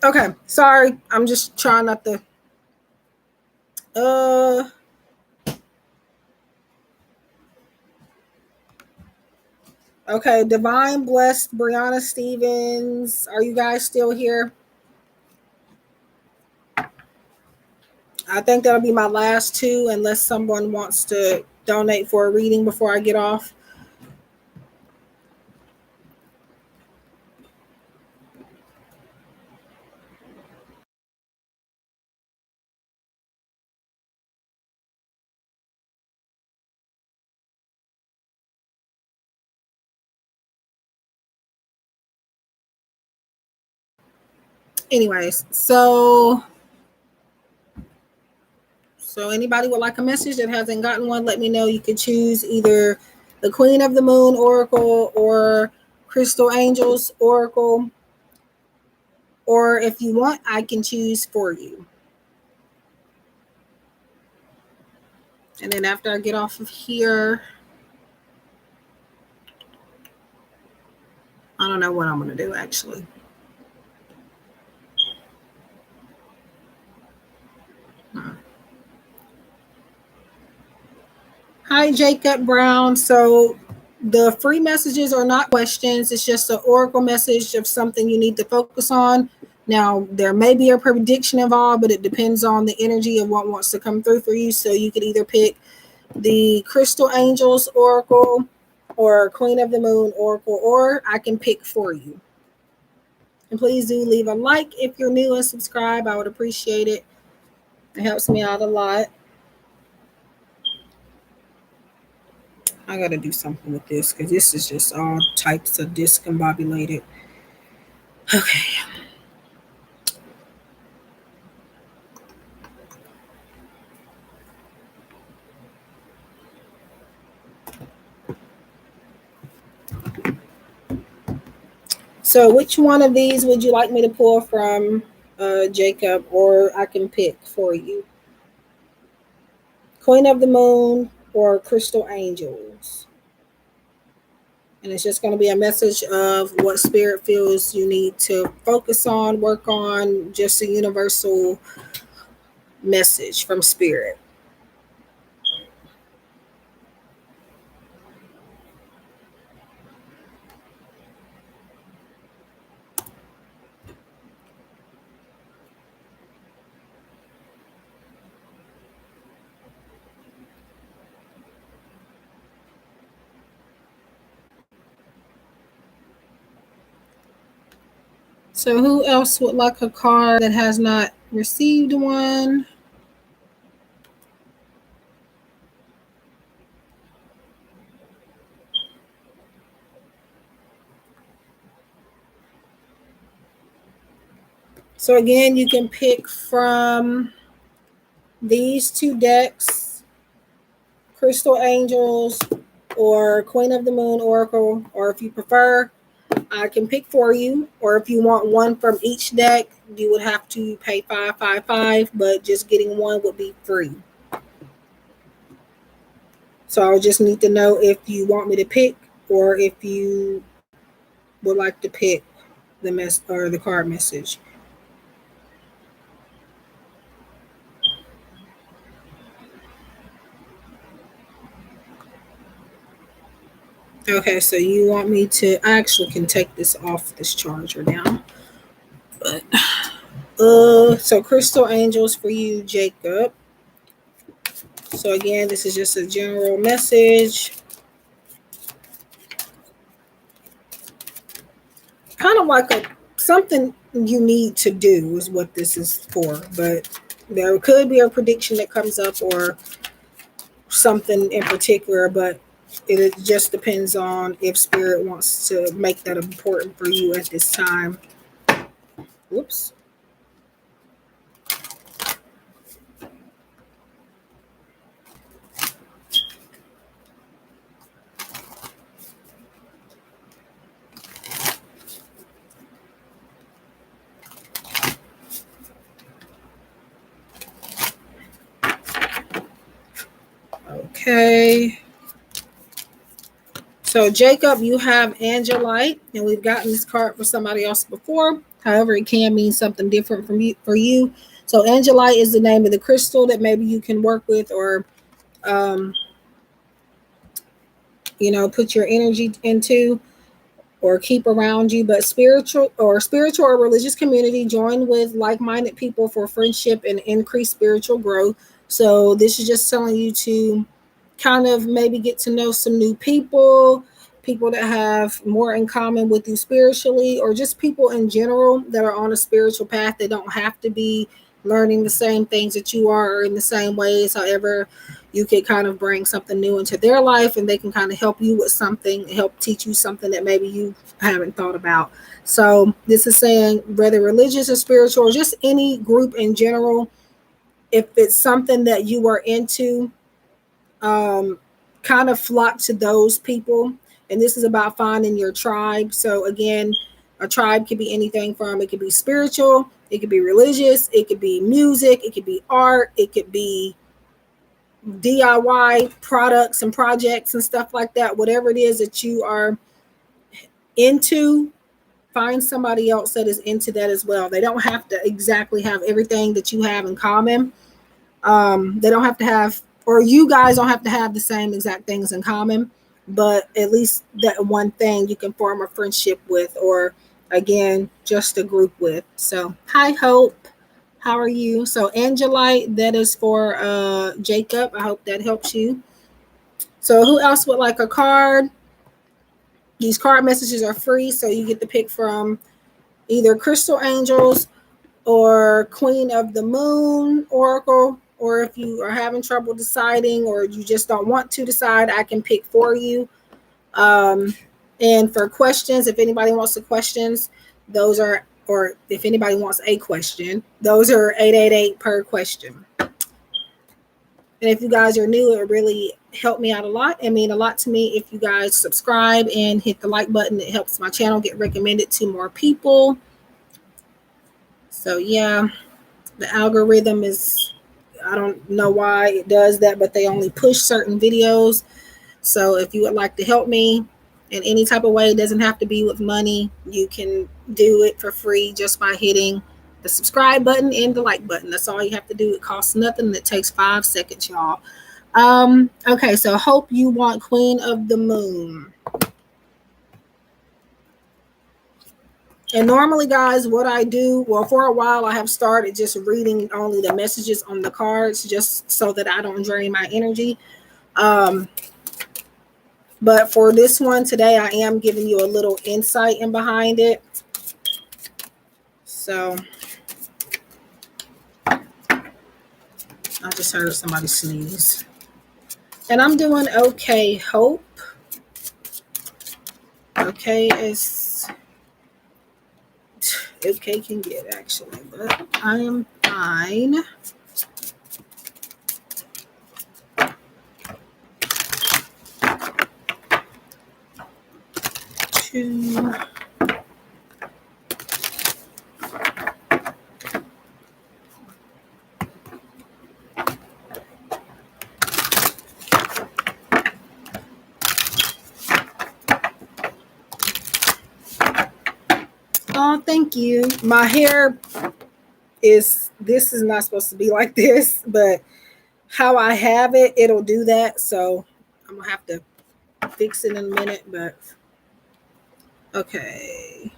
okay, sorry. I'm just trying not to, uh, okay, Divine Blessed, Brianna Stevens. Are you guys still here? I think that'll be my last two, unless someone wants to donate for a reading before I get off. Anyways, so anybody would like a message that hasn't gotten one, let me know. You could choose either the Queen of the Moon Oracle or Crystal Angels Oracle, or if you want, I can choose for you. And then after I get off of here, I don't know what I'm going to do actually. Hi, Jacob Brown. So the free messages are not questions. It's just an oracle message of something you need to focus on. Now, there may be a prediction involved, but it depends on the energy of what wants to come through for you. So you could either pick the Crystal Angels Oracle or Queen of the Moon Oracle, or I can pick for you. And please do leave a like if you're new and subscribe. I would appreciate it. It helps me out a lot. I gotta do something with this because this is just all types of discombobulated. Okay. So which one of these would you like me to pull from, Jacob, or I can pick for you? Queen of the Moon or Crystal Angels? And it's just going to be a message of what spirit feels you need to focus on, work on, just a universal message from spirit. So who else would like a card that has not received one? So again, you can pick from these two decks, Crystal Angels or Queen of the Moon Oracle, or if you prefer, I can pick for you. Or if you want one from each deck, you would have to pay $555, but just getting one would be free. So I'll just need to know if you want me to pick or if you would like to pick the mess or the card message. Okay, so you want me to? I actually can take this off this charger now. But so Crystal Angels for you, Jacob. So again, this is just a general message. Kind of like something you need to do is what this is for, but there could be a prediction that comes up or something in particular, but it just depends on if spirit wants to make that important for you at this time. Whoops. Okay. So Jacob, you have Angelite, and we've gotten this card for somebody else before. However, it can mean something different from you for you. So Angelite is the name of the crystal that maybe you can work with or um, put your energy into or keep around you. But spiritual or religious community, join with like-minded people for friendship and increased spiritual growth. So this is just telling you to kind of maybe get to know some new people that have more in common with you spiritually, or just people in general that are on a spiritual path. They don't have to be learning the same things that you are or in the same ways. However, you could kind of bring something new into their life, and they can kind of help you with something, help teach you something that maybe you haven't thought about. So this is saying whether religious or spiritual or just any group in general, if it's something that you are into, kind of flock to those people. And this is about finding your tribe. So again, a tribe could be anything from, it could be spiritual, it could be religious, it could be music, it could be art, it could be DIY products and projects and stuff like that. Whatever it is that you are into, find somebody else that is into that as well. They don't have to exactly have everything that you have in common. They don't have to have, or you guys don't have to have the same exact things in common, but at least that one thing you can form a friendship with, or again, just a group with. So, hi, Hope. How are you? So, Angelite, that is for Jacob. I hope that helps you. So, who else would like a card? These card messages are free, so you get to pick from either Crystal Angels or Queen of the Moon Oracle, or if you are having trouble deciding or you just don't want to decide, I can pick for you. And for questions, if anybody wants the questions, those are, or if anybody wants a question, those are 888 per question. And if you guys are new, it really help me out a lot. It mean a lot to me if you guys subscribe and hit the like button. It helps my channel get recommended to more people. So yeah, the algorithm is, I don't know why it does that, but they only push certain videos. So if you would like to help me in any type of way, it doesn't have to be with money. You can do it for free just by hitting the subscribe button and the like button. That's all you have to do. It costs nothing. It takes 5 seconds, y'all. Okay, so Hope, you want Queen of the Moon. And normally, guys, what I do, well, for a while, I have started just reading only the messages on the cards just so that I don't drain my energy. But for this one today, I am giving you a little insight in behind it. So I just heard somebody sneeze. And I'm doing okay, Hope. Okay is okay can get, actually, but I am fine. Two. Oh, thank you. My hair is, this is not supposed to be like this, but how I have it, it'll do that. So I'm gonna have to fix it in a minute, but okay.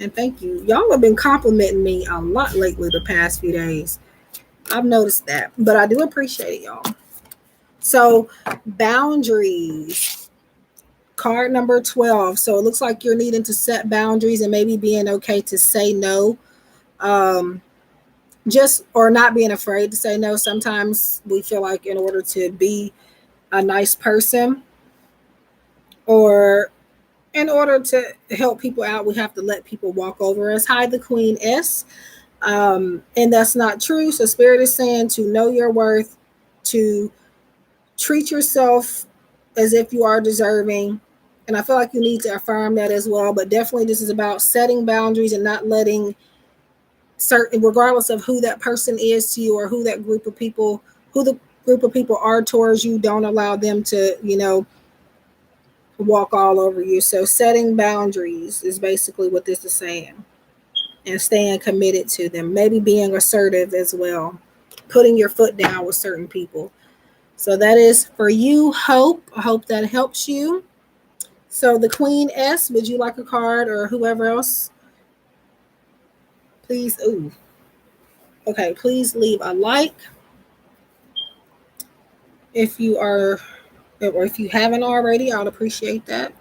And thank you. Y'all have been complimenting me a lot lately the past few days. I've noticed that, but I do appreciate it, y'all. So boundaries. Card number 12. So it looks like you're needing to set boundaries and maybe being okay to say no. Just, or not being afraid to say no. Sometimes we feel like in order to be a nice person or in order to help people out, we have to let people walk over us. Hi, the Queen S. And that's not true. So Spirit is saying to know your worth, to treat yourself as if you are deserving. And I feel like you need to affirm that as well. But definitely this is about setting boundaries and not letting certain, regardless of who that person is to you or who that group of people, who the group of people are towards you, don't allow them to, walk all over you. So setting boundaries is basically what this is saying, and staying committed to them. Maybe being assertive as well, putting your foot down with certain people. So that is for you, Hope. I hope that helps you. So the Queen S, would you like a card, or whoever else? Please, okay, please leave a like if you are, or if you haven't already. I'd appreciate that.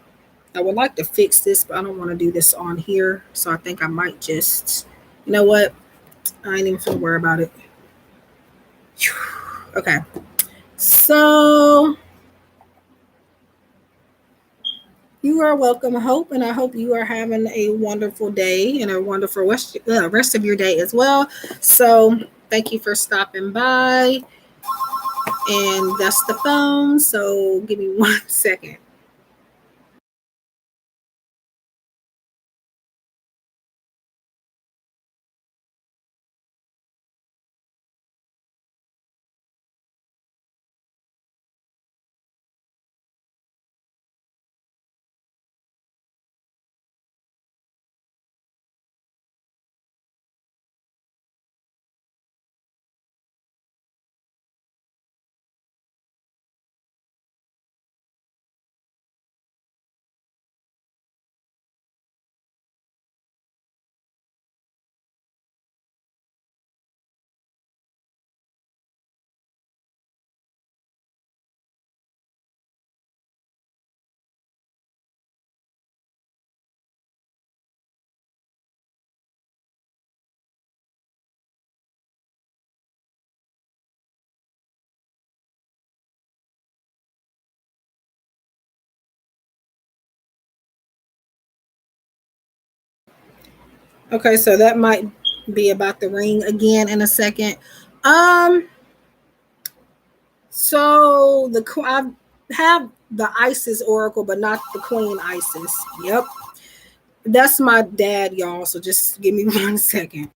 I would like to fix this, but I don't want to do this on here. So I think I might just, you know what? I ain't even gonna worry about it. Okay. So you are welcome, Hope, and I hope you are having a wonderful day and a wonderful rest of your day as well. So thank you for stopping by. And that's the phone. So give me 1 second. Okay, so that might be about the ring again in a second. So I have the Isis Oracle, but not the Queen Isis. Yep, that's my dad, y'all. So just give me 1 second.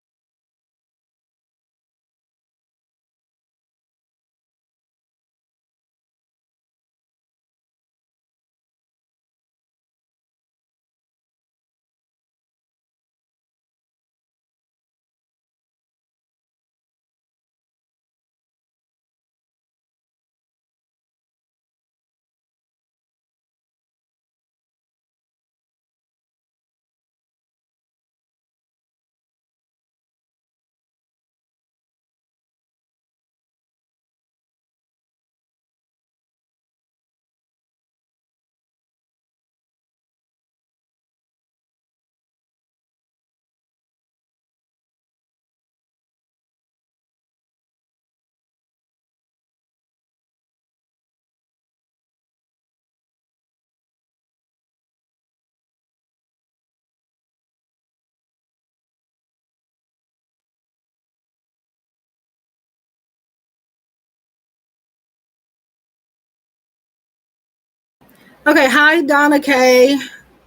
Okay, hi Donna K.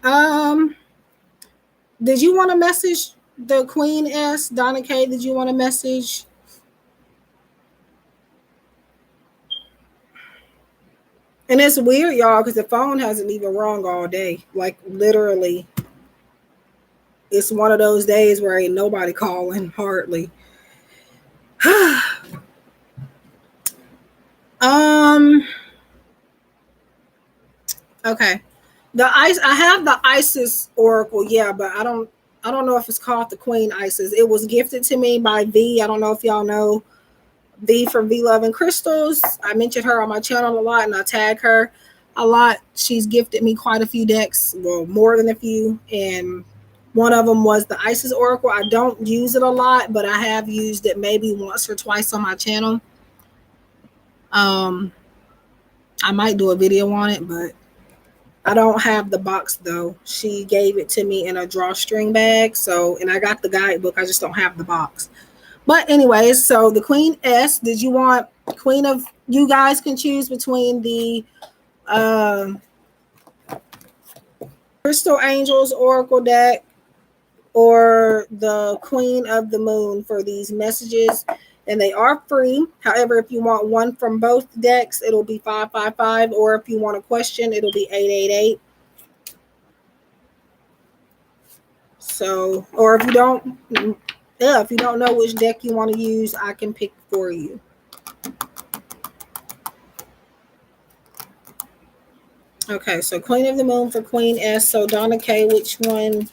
Um, did you want to message the Queen S? Donna K, did you want to message? And it's weird, y'all, because the phone hasn't even rung all day. Like literally, it's one of those days where ain't nobody calling hardly. um. Okay. I have the Isis Oracle, yeah, but I don't know if it's called the Queen Isis. It was gifted to me by V. I don't know if y'all know V from V Love and Crystals. I mentioned her on my channel a lot and I tag her a lot. She's gifted me quite a few decks, well, more than a few, and one of them was the Isis Oracle. I don't use it a lot, but I have used it maybe once or twice on my channel. Um, I might do a video on it, but I don't have the box though. She gave it to me in a drawstring bag. So, and I got the guidebook. I just don't have the box. But anyways, so the Queen S, did you want Queen of, you guys can choose between the uh, Crystal Angels Oracle deck or the Queen of the Moon for these messages. And they are free. However, if you want one from both decks, it'll be 555. Or if you want a question, it'll be 888. So, or if you don't, yeah, if you don't know which deck you want to use, I can pick for you. Okay, so Queen of the Moon for Queen S. So Donna K, which one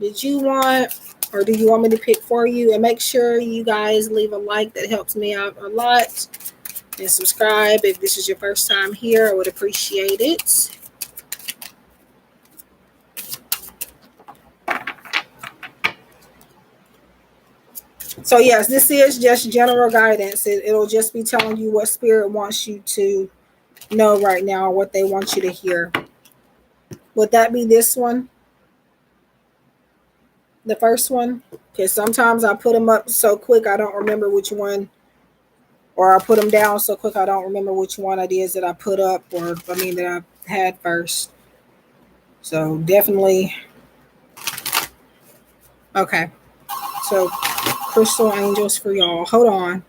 did you want? Or do you want me to pick for you? And make sure you guys leave a like. That helps me out a lot. And subscribe if this is your first time here. I would appreciate it. So yes, this is just general guidance. It'll just be telling you what spirit wants you to know right now, what they want you to hear. Would that be this one? The first one? Because sometimes I put them up so quick I don't remember which one, or I put them down so quick I don't remember which one it is that I put up, or I mean that I had first. So definitely. Okay. So crystal angels for y'all. Hold on.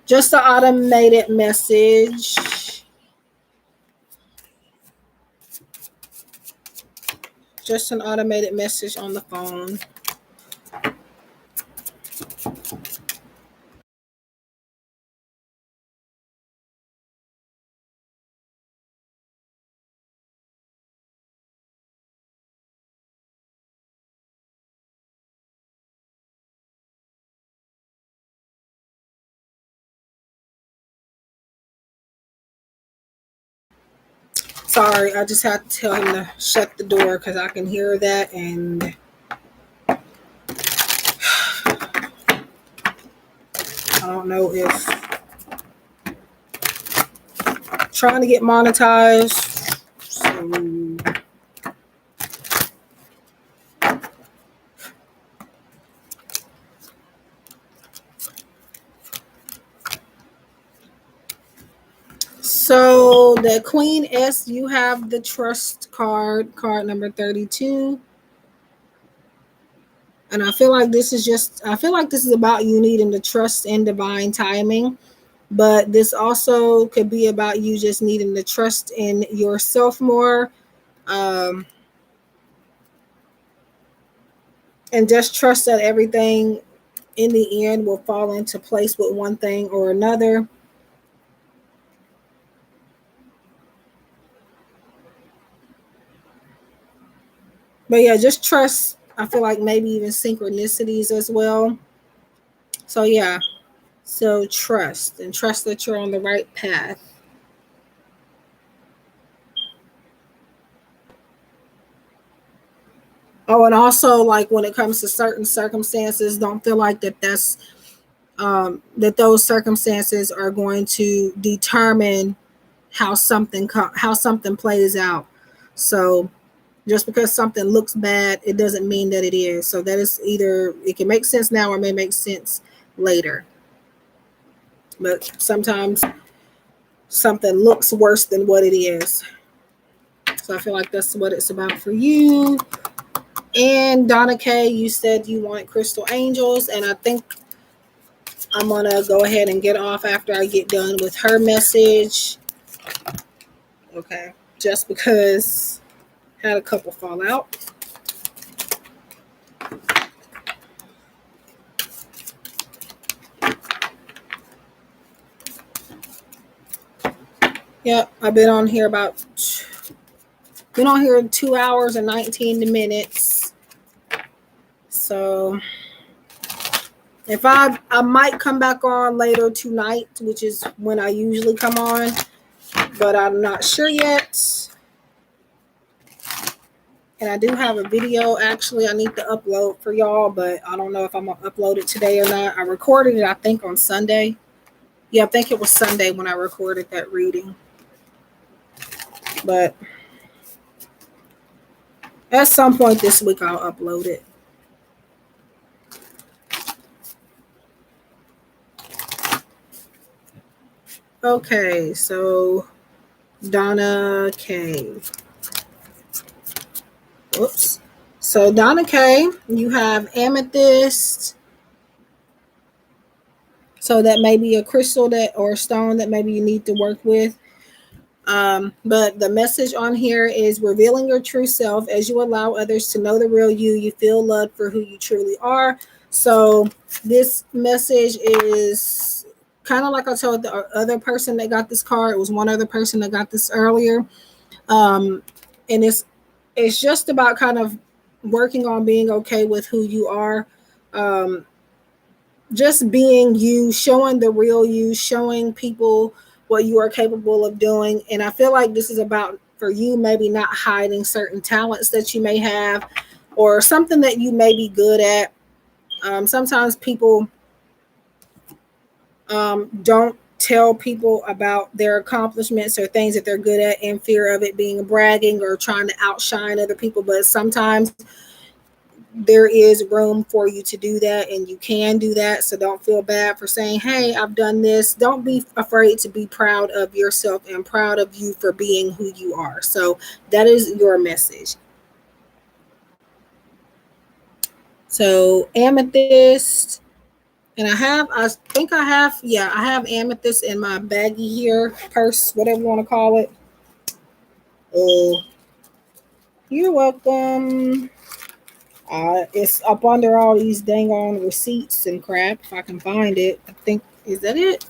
Just an automated message. Just an automated message on the phone. Sorry, I just had to tell him to shut the door because I can hear that, and I don't know if trying to get monetized. So the Queen S, you have the trust card number 32. And I feel like this is about you needing to trust in divine timing. But this also could be about you just needing to trust in yourself more. Um, and just trust that everything in the end will fall into place with one thing or another. But yeah, just trust. I feel like maybe even synchronicities as well. So yeah, so trust and trust that you're on the right path. Oh, and also like when it comes to certain circumstances, don't feel like that those circumstances are going to determine how something plays out. So just because something looks bad, it doesn't mean that it is. So that is either it can make sense now or may make sense later. But sometimes something looks worse than what it is. So I feel like that's what it's about for you. And Donna K, you said you want crystal angels, and I think I'm gonna go ahead and get off after I get done with her message. Okay, just because I had a couple fall out. Yep, I've been on here 2 hours and 19 minutes. So if I might come back on later tonight, which is when I usually come on, but I'm not sure yet. And I do have a video actually I need to upload for y'all, but I don't know if I'm gonna upload it today or not. I recorded it, I think, on Sunday. Yeah, I think it was Sunday when I recorded that reading. But at some point this week I'll upload it. Okay, so Donna K. Oops. So Donna K, you have amethyst. So that may be a crystal that or a stone that maybe you need to work with. But the message on here is revealing your true self as you allow others to know the real you. You feel loved for who you truly are. So this message is kind of like I told the other person that got this card. It was one other person that got this earlier. And it's just about kind of working on being okay with who you are. just being you, showing the real you, showing people what you are capable of doing. And I feel like this is about, for you, maybe not hiding certain talents that you may have or something that you may be good at. Sometimes people don't tell people about their accomplishments or things that they're good at in fear of it being bragging or trying to outshine other people. But sometimes there is room for you to do that, and you can do that. So don't feel bad for saying, hey, I've done this. Don't be afraid to be proud of yourself and proud of you for being who you are. So that is your message. So amethyst, and I think I have, yeah, I have amethyst in my baggie here, purse, whatever you want to call it. Oh, you're welcome. It's up under all these dang on receipts and crap. If I can find it, I think, is that it?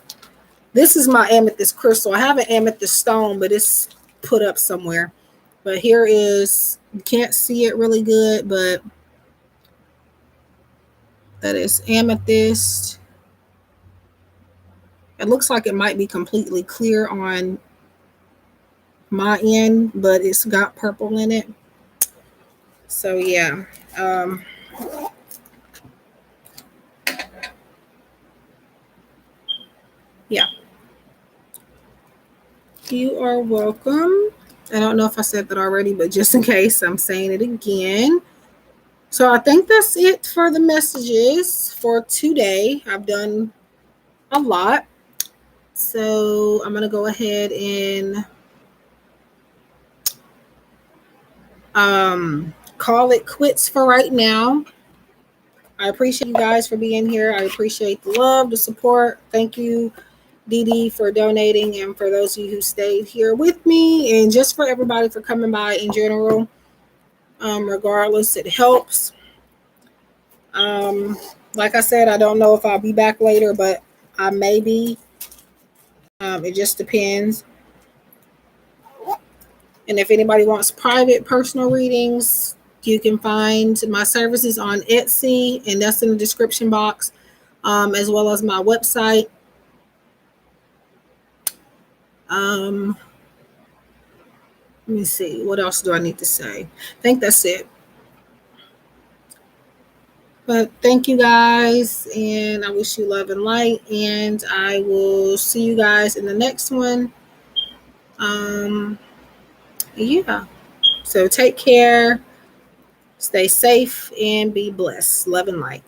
This is my amethyst crystal. I have an amethyst stone, but it's put up somewhere. But here is, you can't see it really good, but that is amethyst. It looks like it might be completely clear on my end, but it's got purple in it. So yeah. Yeah. You are welcome. I don't know if I said that already, but just in case, I'm saying it again. So I think that's it for the messages for today. I've done a lot. So I'm going to go ahead and call it quits for right now. I appreciate you guys for being here. I appreciate the love, the support. Thank you, Dee Dee, for donating, and for those of you who stayed here with me, and just for everybody for coming by in general. Regardless, it helps. Like I said, I don't know if I'll be back later, but I may be. It just depends. And if anybody wants private personal readings, you can find my services on Etsy, and that's in the description box, as well as my website. Let me see. What else do I need to say? I think that's it. But thank you guys, and I wish you love and light, and I will see you guys in the next one. Yeah. So take care, stay safe, and be blessed. Love and light.